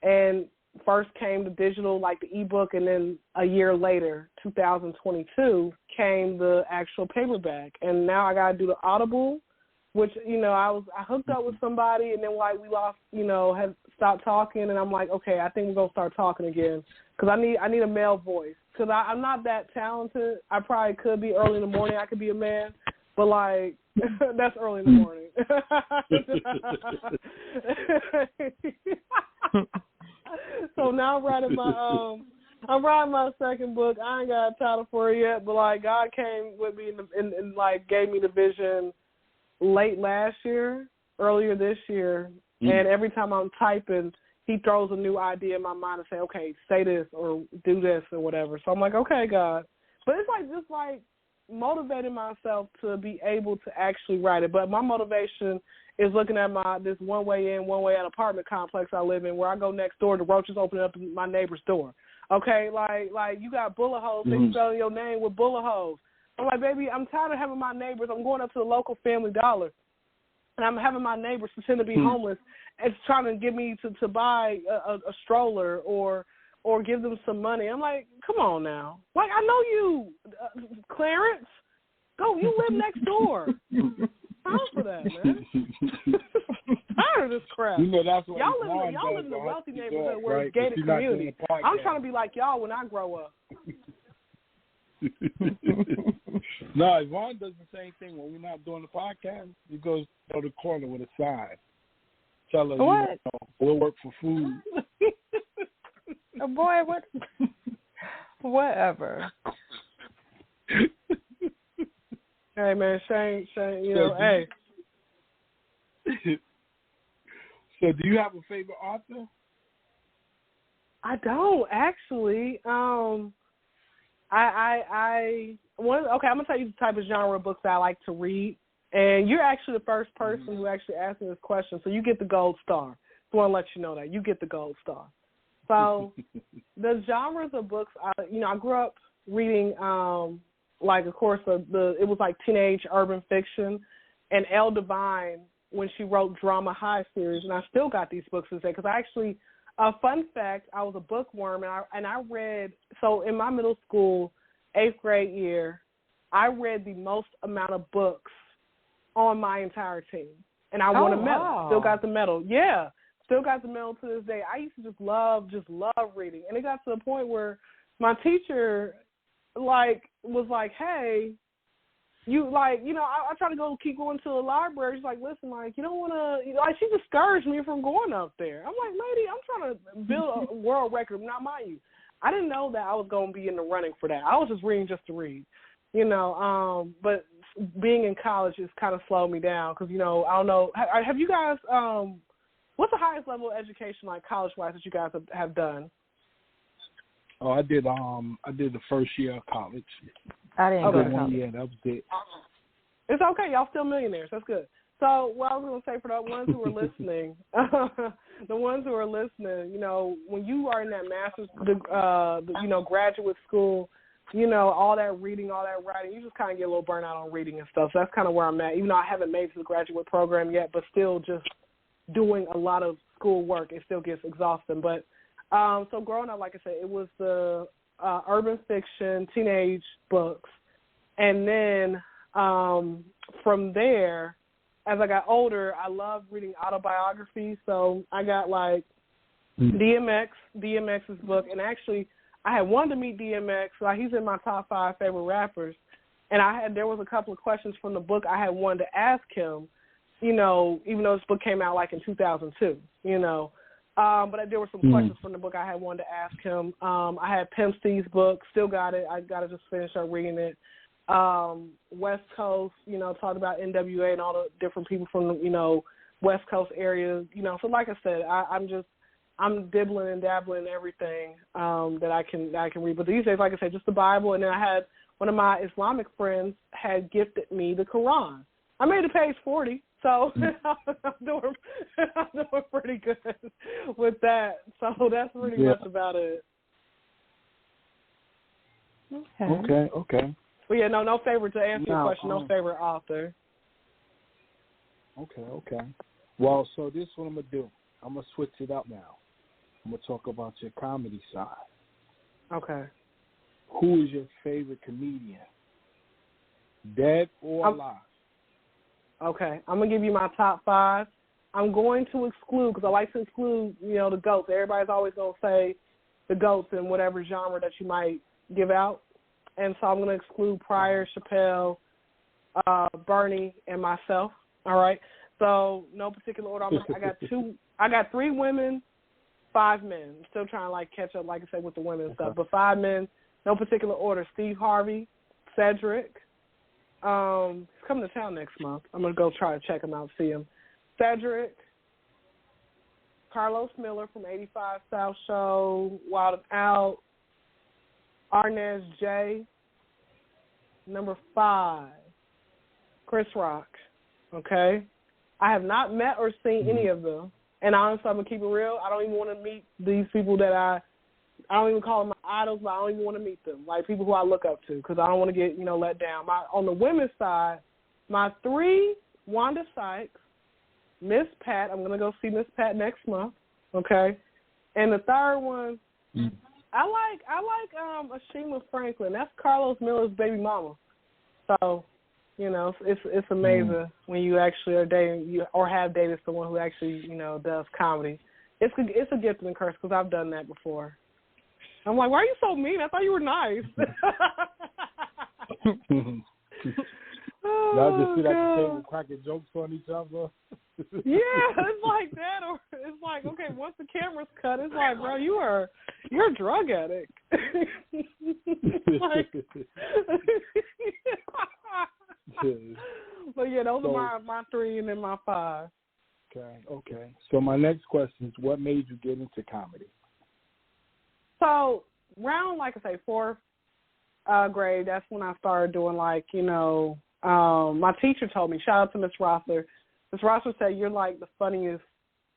And first came the digital, like the ebook, and then a year later, 2022, came the actual paperback. And now I got to do the Audible, which, I hooked up with somebody, and then like we lost, had stopped talking, and I'm like, okay, I think we're going to start talking again because I need a male voice because I'm not that talented. I probably could be early in the morning. I could be a man. But, like, that's early in the morning. So now I'm writing my second book. I ain't got a title for it yet, but, like, God came with me and like, gave me the vision late last year, earlier this year. And every time I'm typing, he throws a new idea in my mind and say, okay, say this or do this or whatever. So I'm like, okay, God. But it's, like, just, like, motivating myself to be able to actually write it. But my motivation is looking at this one way in, one way out apartment complex I live in where I go next door, the roaches open up my neighbor's door. Okay, like you got bullet holes, they spelling your name with bullet holes. I'm like, baby, I'm tired of having my neighbors. I'm going up to the local Family Dollar, and I'm having my neighbors pretend to be homeless and trying to get me to buy a stroller or give them some money. I'm like, come on now. Like, I know you, Clarence. Go, you live next door. Time for that, man. Tired of this crap. That's what y'all live in a wealthy neighborhood where it's gated community. I'm trying to be like y'all when I grow up. No, Yvonne does the same thing when we're not doing the podcast. He goes to the corner with a sign. Tell her, what? We'll work for food. Oh, boy, what? Whatever. Hey, man, Shane, hey. So do you have a favorite author? I don't, actually. I'm gonna tell you the type of genre of books that I like to read, and you're actually the first person who actually asked me this question, so you get the gold star. I want to let you know that you get the gold star. So the genres of books, I grew up reading, like, of course, it was like teenage urban fiction, and Elle Devine when she wrote Drama High series, and I still got these books to say because I actually. Fun fact, I was a bookworm, and I read, so in my middle school, 8th grade year, I read the most amount of books on my entire team, and I won a medal. Wow. Still got the medal. Yeah, still got the medal to this day. I used to just love reading, and it got to the point where my teacher, was like, hey, I try to keep going to the library. She's like, listen, you don't want to, she discouraged me from going up there. I'm like, lady, I'm trying to build a world record. Now, mind you, I didn't know that I was going to be in the running for that. I was just reading just to read, but being in college has kind of slowed me down because, I don't know. Have you guys, what's the highest level of education, college-wise, that you guys have done? Oh, I did the first year of college. I didn't go to college. college. Yeah, that was it. It's okay. Y'all still millionaires. That's good. So what I was going to say for the ones who are listening, the ones who are listening, you know, when you are in that master's, you know, graduate school, you know, all that reading, all that writing, you just kind of get a little burnt out on reading and stuff. So that's kind of where I'm at. Even though I haven't made it to the graduate program yet, but still just doing a lot of school work, it still gets exhausting. But so growing up, like I said, it was the urban fiction, teenage books. And then from there, as I got older, I loved reading autobiographies. So I got like DMX's book. And actually, I had wanted to meet DMX. Like, he's in my top 5 favorite rappers. And there was a couple of questions from the book I had wanted to ask him, you know, even though this book came out like in 2002, you know. But there were some questions from the book I had wanted to ask him. I had Pimp C's book, still got it. I got to just finish up reading it. West Coast, you know, talked about NWA and all the different people from, you know, West Coast areas, you know. So like I said, I'm dibbling and dabbling in everything that I can read. But these days, like I said, just the Bible. And then I had one of my Islamic friends had gifted me the Quran. I made it page 40, so I'm doing pretty good with that. So that's pretty much about it. Okay. Well, yeah, no favorite, to answer your question, no favorite author. Okay. Well, so this is what I'm going to do. I'm going to switch it up now. I'm going to talk about your comedy side. Okay. Who is your favorite comedian? Dead or alive? Okay. I'm going to give you my top 5. I'm going to exclude, because I like to exclude, you know, the GOATs. Everybody's always going to say the GOATs in whatever genre that you might give out. And so I'm going to exclude Pryor, Chappelle, Bernie, and myself. All right. So no particular order. I got 3 women, 5 men. I'm still trying to like catch up, like I said, with the women and stuff. But 5 men, no particular order. Steve Harvey, Cedric. He's coming to town next month. I'm going to go try to check him out, see him. Cedric, Carlos Miller from 85 South Show, Wild 'N Out, Arnez J. Number 5, Chris Rock. Okay? I have not met or seen any of them. And honestly, I'm going to keep it real. I don't even want to meet these people that I don't even call them my idols, but I don't even want to meet them. Like people who I look up to, because I don't want to get, you know, let down. On the women's side, my 3, Wanda Sykes, Miss Pat. I'm going to go see Miss Pat next month. Okay? And the third one, I like Ashima Franklin. That's Carlos Miller's baby mama. So, you know, it's amazing when you actually are dating or have dated someone who actually, you know, does comedy. It's a gift and a curse, because I've done that before. I'm like, why are you so mean? I thought you were nice. Y'all just sit at the table cracking jokes on each other. Yeah, it's like that, or it's like, okay, once the camera's cut, it's like, bro, you're a drug addict. But yeah, those are my 3 and then my 5. Okay. So my next question is, what made you get into comedy? So round, like I say, 4th grade, that's when I started doing, like, you know, my teacher told me, shout out to Miss Rosser. Miss Rosser said, you're like the funniest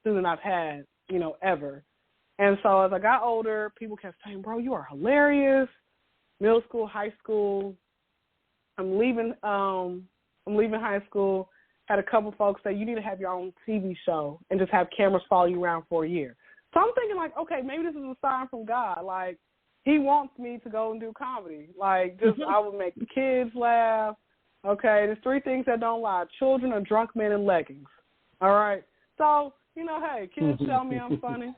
student I've had, you know, ever. And so as I got older, people kept saying, bro, you are hilarious. Middle school, high school. I'm leaving high school. Had a couple folks say, you need to have your own TV show and just have cameras follow you around for a year. So I'm thinking, like, okay, maybe this is a sign from God. Like, he wants me to go and do comedy. Like, just I would make the kids laugh. Okay, there's 3 things that don't lie: children, a drunk man, and leggings. All right? So, you know, hey, kids tell me I'm funny.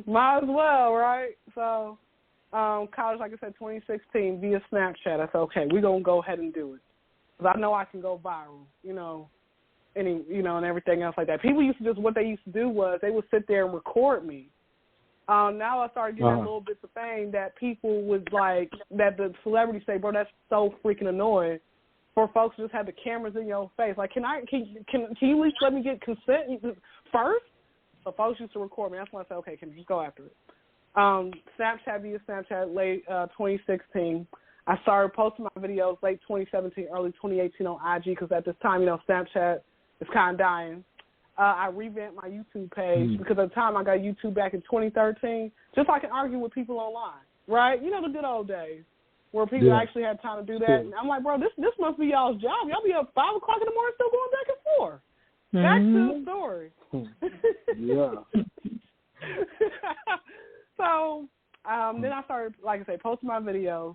Might as well, right? So, college, like I said, 2016, via Snapchat. I said, okay, we're going to go ahead and do it. Because I know I can go viral, you know, and everything else like that. People used to just, what they used to do was they would sit there and record me. Now I started getting little bits of fame that people would like, that the celebrities say, bro, that's so freaking annoying, for folks to just have the cameras in your face. Like, can you at least let me get consent first? So folks used to record me. That's when I said, okay, can you just go after it? Snapchat via Snapchat, late 2016. I started posting my videos late 2017, early 2018 on IG because at this time, Snapchat is kind of dying. I revamped my YouTube page because at the time I got YouTube back in 2013, just so I can argue with people online, right? The good old days where people actually had time to do that. And I'm like, bro, this must be y'all's job. Y'all be up 5 o'clock in the morning still going back and forth. Back to the story. Yeah. So then I started, like I say, posting my videos.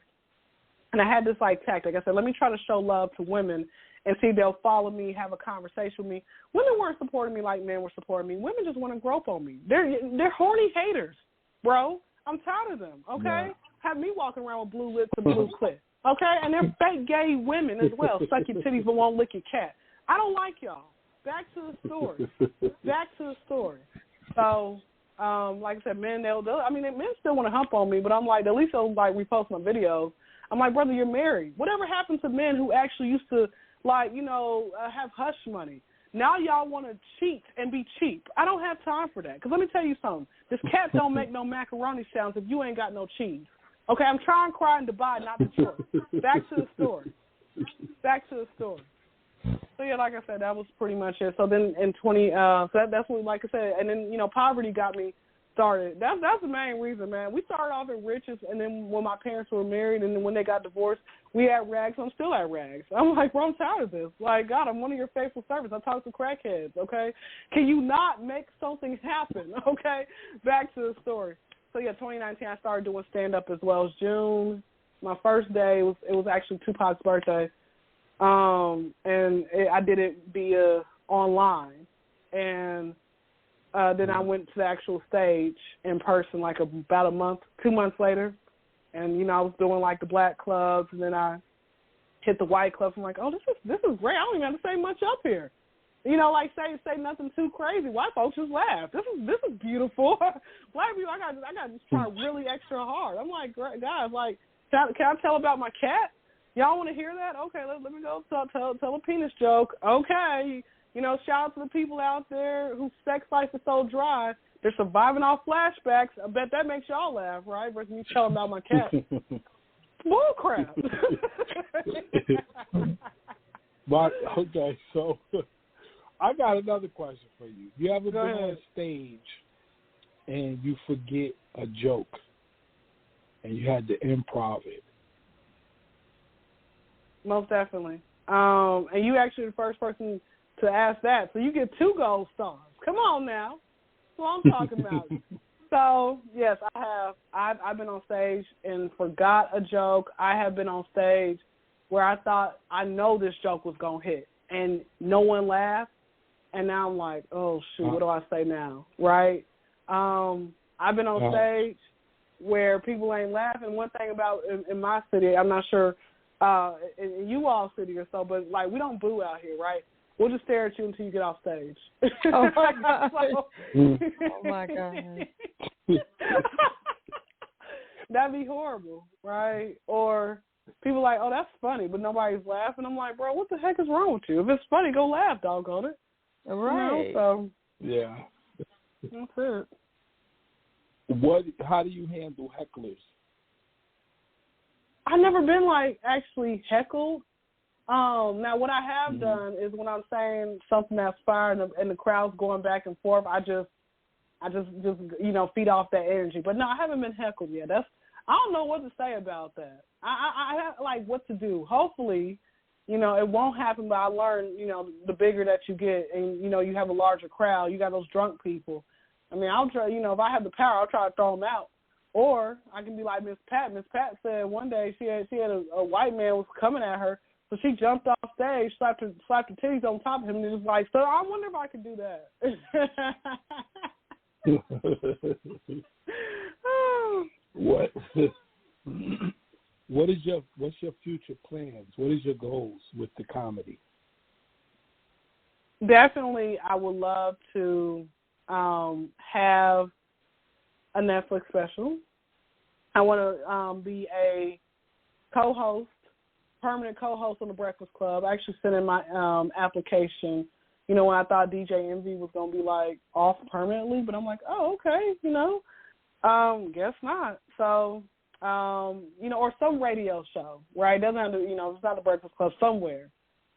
And I had this, tactic. I said, let me try to show love to women and see if they'll follow me, have a conversation with me. Women weren't supporting me like men were supporting me. Women just want to grope on me. They're horny haters, bro. I'm tired of them, okay? Yeah. Have me walking around with blue lips and blue clit, okay? And they're fake gay women as well. Suck your titties but won't lick your cat. I don't like y'all. Back to the story. So, like I said, men, men still want to hump on me, but I'm like, at least they'll, repost my videos. I'm like, brother, you're married. Whatever happened to men who actually used to, have hush money? Now y'all want to cheat and be cheap. I don't have time for that. Because let me tell you something. This cat don't make no macaroni sounds if you ain't got no cheese. Okay, I'm trying to cry in Dubai, not Detroit. Back to the story. So, yeah, like I said, that was pretty much it. So then in that's when, like I said, and then, poverty got me started. That's the main reason, man. We started off in riches, and then when my parents were married and then when they got divorced, we had rags. I'm still at rags. I'm like, bro, I'm tired of this. Like, God, I'm one of your faithful servants. I talk to crackheads, okay? Can you not make something happen, okay? Back to the story. So, yeah, 2019, I started doing stand-up as well. It was June. My first day, it was actually Tupac's birthday. I did it via online. And then I went to the actual stage in person about 2 months later. And, I was doing the black clubs, and then I hit the white clubs. I'm like, oh, this is great. I don't even have to say much up here. Say nothing too crazy. White folks just laugh. This is beautiful. Black people, I got to just try really extra hard. I'm like, guys, can I tell about my cat? Y'all want to hear that? Okay, let me go tell a penis joke. Okay. Shout out to the people out there whose sex life is so dry, they're surviving off flashbacks. I bet that makes y'all laugh, right? Versus me telling about my cat. Bull crap. Okay, so I got another question for you. You ever been on stage and you forget a joke and you had to improv it? Most definitely. And you actually the first person to ask that. So you get 2 gold stars. Come on now. That's what I'm talking about. So, yes, I have. I've been on stage and forgot a joke. I have been on stage where I thought I know this joke was going to hit, and no one laughed. And now I'm like, oh, shoot, what do I say now, right? I've been on stage where people ain't laughing. One thing about in my city, I'm not sure in you all city or so, but, we don't boo out here, right? We'll just stare at you until you get off stage. Oh, my God. Oh, my God. That'd be horrible, right? Or people like, oh, that's funny, but nobody's laughing. I'm like, bro, what the heck is wrong with you? If it's funny, go laugh, doggone it. Right. So, yeah. That's it. How do you handle hecklers? I've never been, actually heckled. Now, what I have done is when I'm saying something that's fire and the crowd's going back and forth, I just feed off that energy. But no, I haven't been heckled yet. I don't know what to say about that. I have what to do. Hopefully, it won't happen. But I learned, the bigger that you get, and you have a larger crowd, you got those drunk people. I mean, I'll try. If I have the power, I'll try to throw them out. Or I can be like Miss Pat. Miss Pat said one day she had a white man was coming at her. So she jumped off stage, slapped her titties on top of him, and was like, so I wonder if I could do that. What's your future plans? What is your goals with the comedy? Definitely, I would love to have a Netflix special. I want to be a co-host. Permanent co-host on the Breakfast Club. I actually sent in my application, when I thought DJ Envy was going to be off permanently, but I'm like, oh, okay, guess not. So or some radio show, right? It doesn't have to, it's not the Breakfast Club, somewhere.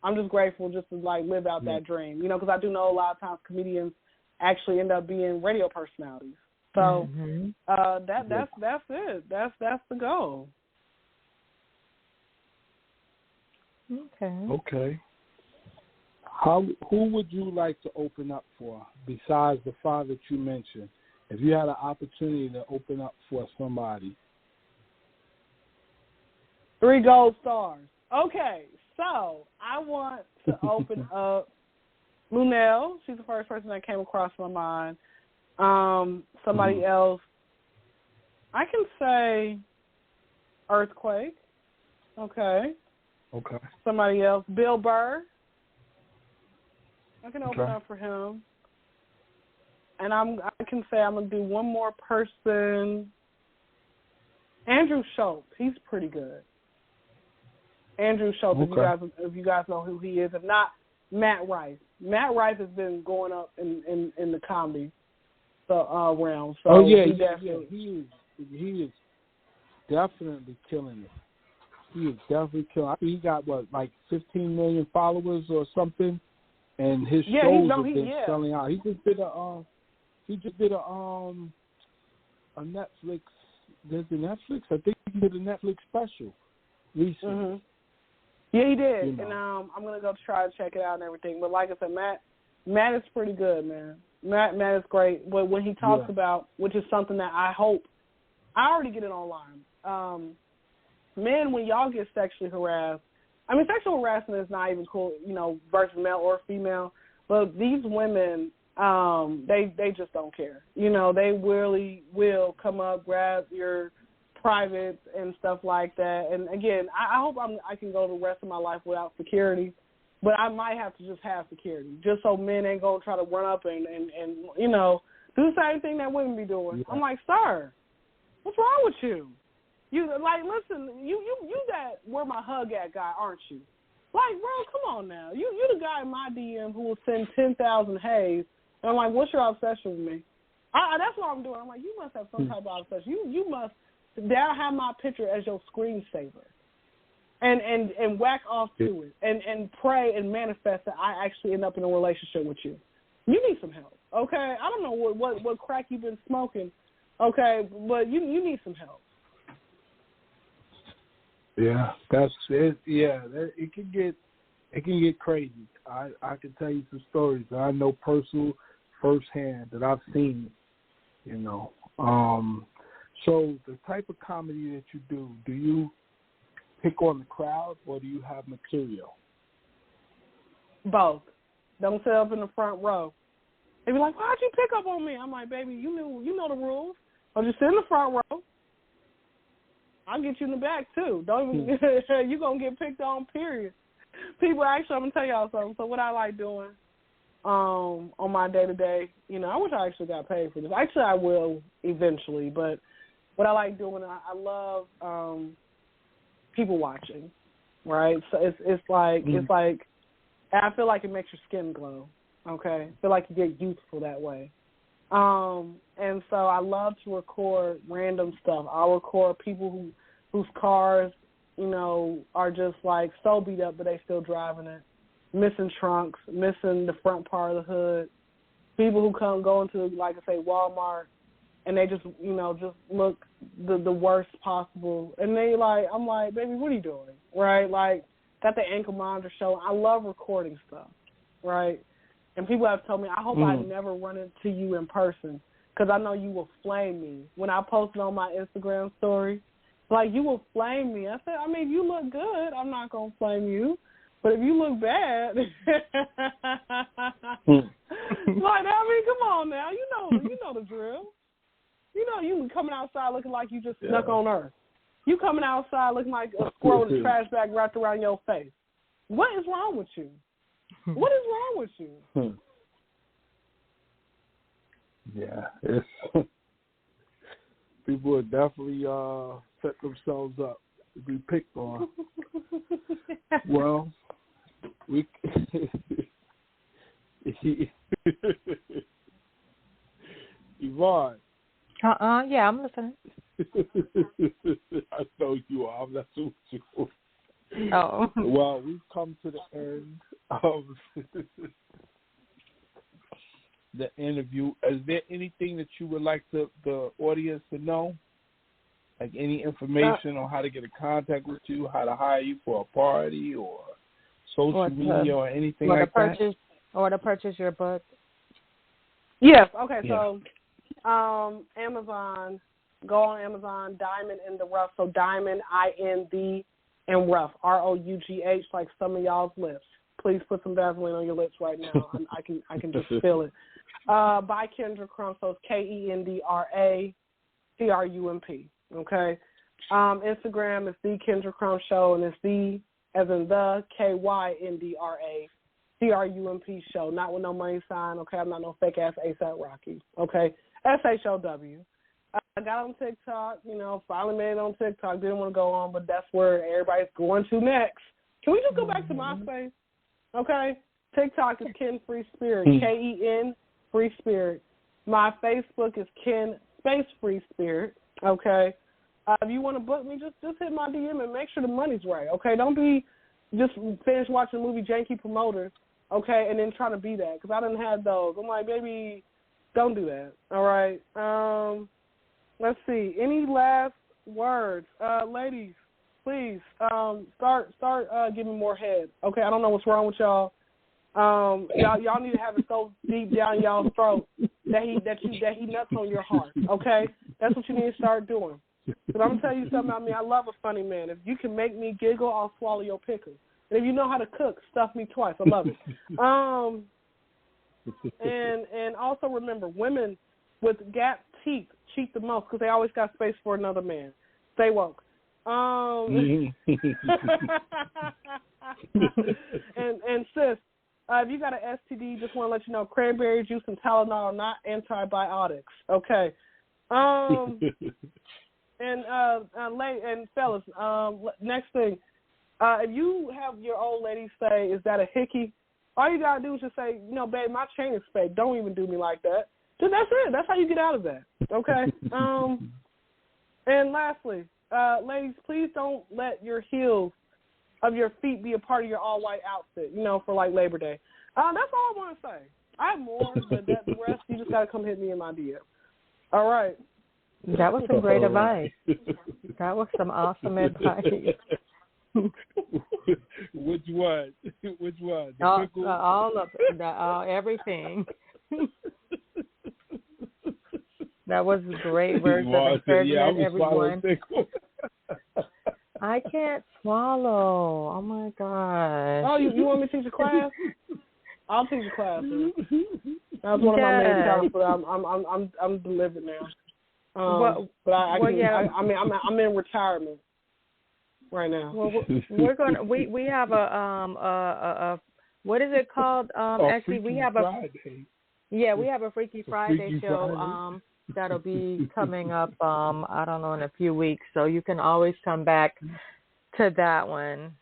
I'm just grateful just to, live out that dream, because I do know a lot of times comedians actually end up being radio personalities. So that's it. That's the goal. Okay. Who would you like to open up for besides the five that you mentioned? If you had an opportunity to open up for somebody. 3 gold stars. Okay, so I want to open up Lunel. She's the first person that came across my mind. Somebody else. I can say Earthquake. Okay. Somebody else. Bill Burr. I can open up for him. And I can say I'm going to do one more person. Andrew Schultz. He's pretty good. Andrew Schultz, if you guys know who he is. If not, Matt Rife. Matt Rife has been going up in the comedy realm. So he is definitely killing it. He is definitely killing. I think he got 15 million followers or something, and his shows have been selling out. He just did a Netflix. There's a Netflix. I think he did a Netflix special recently. Yeah, he did, and I'm gonna go try to check it out and everything. But like I said, Matt is pretty good, man. Matt is great. But when he talks about, which is something that I hope, I already get it online. Men, when y'all get sexually harassed, I mean, sexual harassment is not even cool, versus male or female. But these women, they just don't care. They really will come up, grab your privates and stuff like that. And again, I hope I can go the rest of my life without security, but I might have to just have security, just so men ain't gonna try to run up and do the same thing that women be doing. I'm like, sir, what's wrong with you? You listen, you that where my hug at guy, aren't you? Like, bro, come on now. You the guy in my DM who will send 10,000 hays, and I'm like, what's your obsession with me? That's what I'm doing. I'm like, you must have some type of obsession. You must. They'll have my picture as your screensaver, and whack off to it, and pray and manifest that I actually end up in a relationship with you. You need some help, okay? I don't know what crack you've been smoking, okay, but you need some help. Yeah, that's it. Yeah, it can get crazy. I can tell you some stories that I know firsthand that I've seen. So the type of comedy that you do you pick on the crowd or do you have material? Both. Don't sit up in the front row. They be like, why'd you pick up on me? I'm like, baby, you know the rules. I'll just sit in the front row. I'll get you in the back too. Don't even you're gonna get picked on, period. People actually, I'm gonna tell y'all something. So what I like doing on my day to day, I wish I actually got paid for this. Actually I will eventually, but what I like doing, I love people watching, right? So it's like I feel like it makes your skin glow. Okay, I feel like you get youthful that way. And so I love to record random stuff. I'll record people whose cars, are just so beat up, but they still driving it, missing trunks, missing the front part of the hood. People who go into, like I say, Walmart, and they just look the worst possible. And I'm like, baby, what are you doing? Right? Got the ankle monitor show. I love recording stuff, right? And people have told me, I hope I never run into you in person because I know you will flame me. When I posted on my Instagram story, you will flame me. I said, if you look good, I'm not going to flame you. But if you look bad, come on now. You know the drill. You coming outside looking like you just snuck on Earth. You coming outside looking like a squirrel with a trash bag wrapped around your face. What is wrong with you? What is wrong with you? Yeah, it's people would definitely set themselves up to be picked on. Well, we Yvonne. Yeah, I'm listening. I know you are. I'm not with you. Oh. Well, we've come to the end of the interview. Is there anything that you would like the audience to know? Like any information on how to get in contact with you, how to hire you for a party or social media or anything like that? Or to purchase your book? Yes. Okay. Yeah. So, Amazon. Go on Amazon. Diamond in the Rough. So Diamond, IND, and Rough. ROUGH, like some of y'all's lips. Please put some Vaseline on your lips right now. I can just feel it. By Kendra Crump. So it's KendraCrump. Okay. Instagram is the Kendra Crump Show, and it's the as in the KYNDRACRUMP Show. Not with no money sign. Okay. I'm not no fake ass ASAP Rocky. Okay. SHOW. I got on TikTok, finally made it on TikTok. Didn't want to go on, but that's where everybody's going to next. Can we just go back to MySpace? Okay? TikTok is Ken Free Spirit, KEN Free Spirit. My Facebook is Ken Space Free Spirit. Okay? If you want to book me, just hit my DM and make sure the money's right. Okay? Don't be just finish watching the movie Janky Promoter, okay, and then trying to be that, because I didn't have those. I'm like, baby, don't do that. All right? Let's see. Any last words? Ladies, please start giving more head. Okay, I don't know what's wrong with y'all. Y'all need to have it so deep down y'all's throat that he nuts on your heart. Okay, that's what you need to start doing. But I'm gonna tell you something about me. I love a funny man. If you can make me giggle, I'll swallow your pickle. And if you know how to cook, stuff me twice. I love it. And also remember, women with gap teeth cheat the most because they always got space for another man. Stay woke. And sis, if you got an STD, just want to let you know, cranberry juice and Tylenol are not antibiotics. Okay. And fellas, next thing, if you have your old lady say, "Is that a hickey?" All you gotta do is just say, "Babe, my chain is fake. Don't even do me like that." Then that's it. That's how you get out of that. Okay. And lastly, ladies, please don't let your heels of your feet be a part of your all-white outfit, for like Labor Day. That's all I want to say. I have more, but the rest, you just got to come hit me in my DM. All right. That was some great advice. That was some awesome advice. Which one? All of it. Everything. That was great words of encouragement, everyone. I can't swallow. Oh my God. Oh, you want me to teach a class? I'll teach a class. That was one of my main talents, but I'm delivered now. I'm in retirement right now. Well, we're gonna we have a what is it called? Actually, we have Friday. We have a Freaky Friday show. Friday. That'll be coming up, I don't know, in a few weeks. So you can always come back to that one.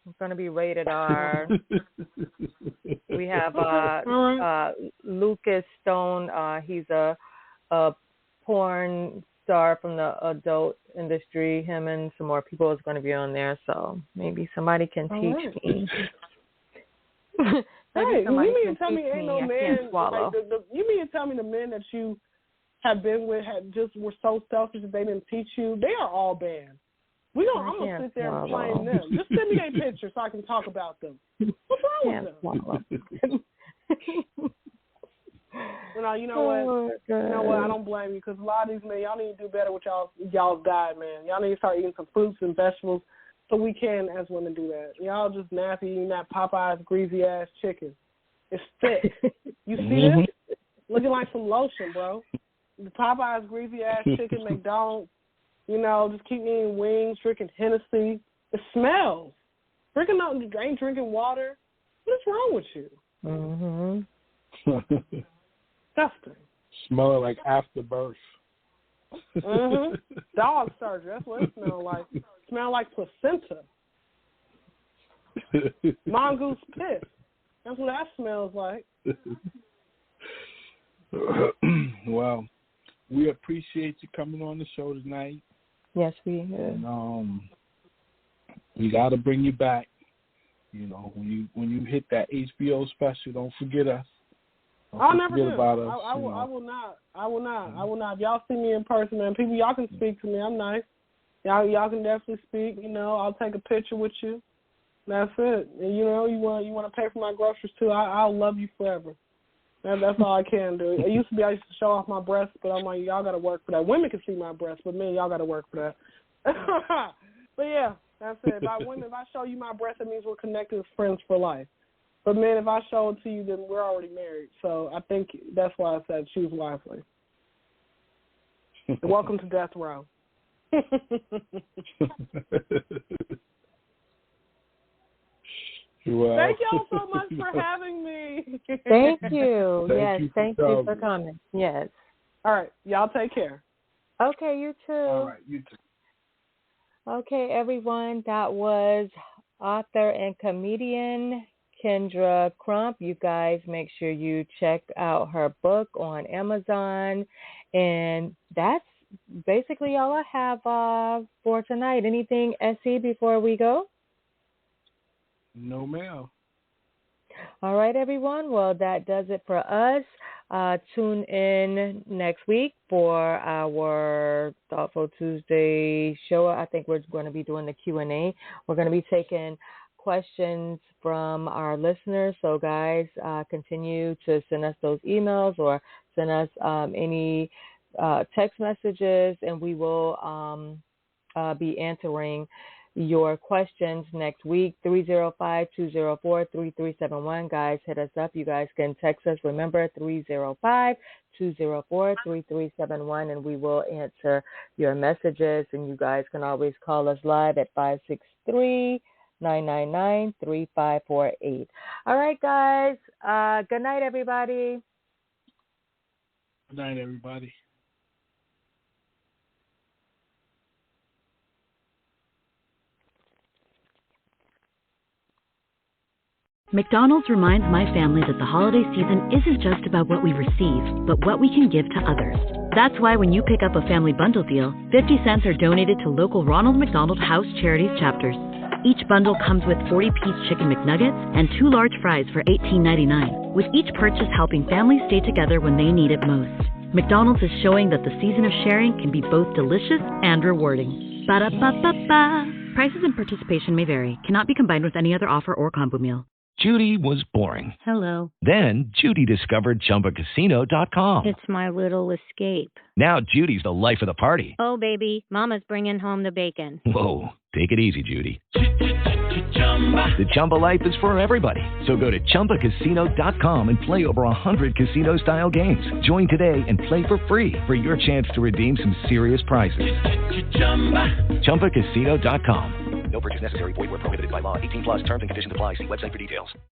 It's going to be rated R. We have Lucas Stone. He's a porn star from the adult industry. Him and some more people is going to be on there. So maybe somebody can teach me. Hey, you mean to tell me ain't no man? You mean to tell me the men that you have been with were so selfish that they didn't teach you? They are all banned. I'm gonna sit there and blame them. Just send me a picture so I can talk about them. What's wrong with them? You know what? I don't blame you, because a lot of these men, y'all need to do better with y'all's diet, man. Y'all need to start eating some fruits and vegetables so we can, as women, do that. Y'all just nasty eating that Popeye's greasy ass chicken. It's thick. You see this? Looking like some lotion, bro. The Popeye's greasy ass chicken, McDonald's, just keep eating wings, drinking Hennessy. It smells. Ain't drinking water. What's wrong with you? Disgusting. Smelling like afterbirth. Dog surgery. That's what it smells like. Smell like placenta. Mongoose piss. That's what that smells like. Well, we appreciate you coming on the show tonight. Yes, we do. And, we got to bring you back. You know, when you hit that HBO special, don't forget us. I'll never do. About us, I will not. I will not. If y'all see me in person, man, people, y'all can speak to me. I'm nice. Y'all can definitely speak. You know, I'll take a picture with you. That's it. And you know, you want to pay for my groceries too. I'll love you forever. That's all I can do. I used to show off my breasts, but I'm like, y'all got to work for that. Women can see my breasts, but men, y'all got to work for that. But yeah, that's it. If I show you my breasts, it means we're connected as friends for life. But man, if I show it to you, then we're already married. So I think that's why I said choose wisely. Welcome to Death Row. Well, thank y'all so much for having me. Thank you. Thank you for coming. Yes. All right. Y'all take care. Okay, you too. All right, you too. Okay, everyone. That was author and comedian Kendra Crump. You guys make sure you check out her book on Amazon. And that's basically all I have for tonight. Anything, SE, before we go? No, ma'am. All right, everyone. Well, that does it for us. Tune in next week for our Thoughtful Tuesday show. I think we're going to be doing the Q&A. We're going to be taking questions from our listeners. So, guys, continue to send us those emails or send us any text messages, and we will be answering your questions next week. 305-204-3371. Guys, hit us up. You guys can text us. Remember, 305-204-3371, and we will answer your messages. And you guys can always call us live at 563-999-3548. All right, guys. Good night, everybody. Good night, everybody. McDonald's reminds my family that the holiday season isn't just about what we receive, but what we can give to others. That's why when you pick up a family bundle deal, 50 cents are donated to local Ronald McDonald House Charities chapters. Each bundle comes with 40-piece chicken McNuggets and 2 large fries for $18.99, with each purchase helping families stay together when they need it most. McDonald's is showing that the season of sharing can be both delicious and rewarding. Ba-da-ba-ba-ba. Prices and participation may vary. Cannot be combined with any other offer or combo meal. Judy was boring. Hello. Then Judy discovered ChumbaCasino.com. It's my little escape. Now Judy's the life of the party. Oh, baby, mama's bringing home the bacon. Whoa, take it easy, Judy. The Chumba life is for everybody. So go to ChumbaCasino.com and play over 100 casino-style games. Join today and play for free for your chance to redeem some serious prizes. ChumbaCasino.com. No purchase necessary. Void where prohibited by law. 18+ terms and conditions apply. See website for details.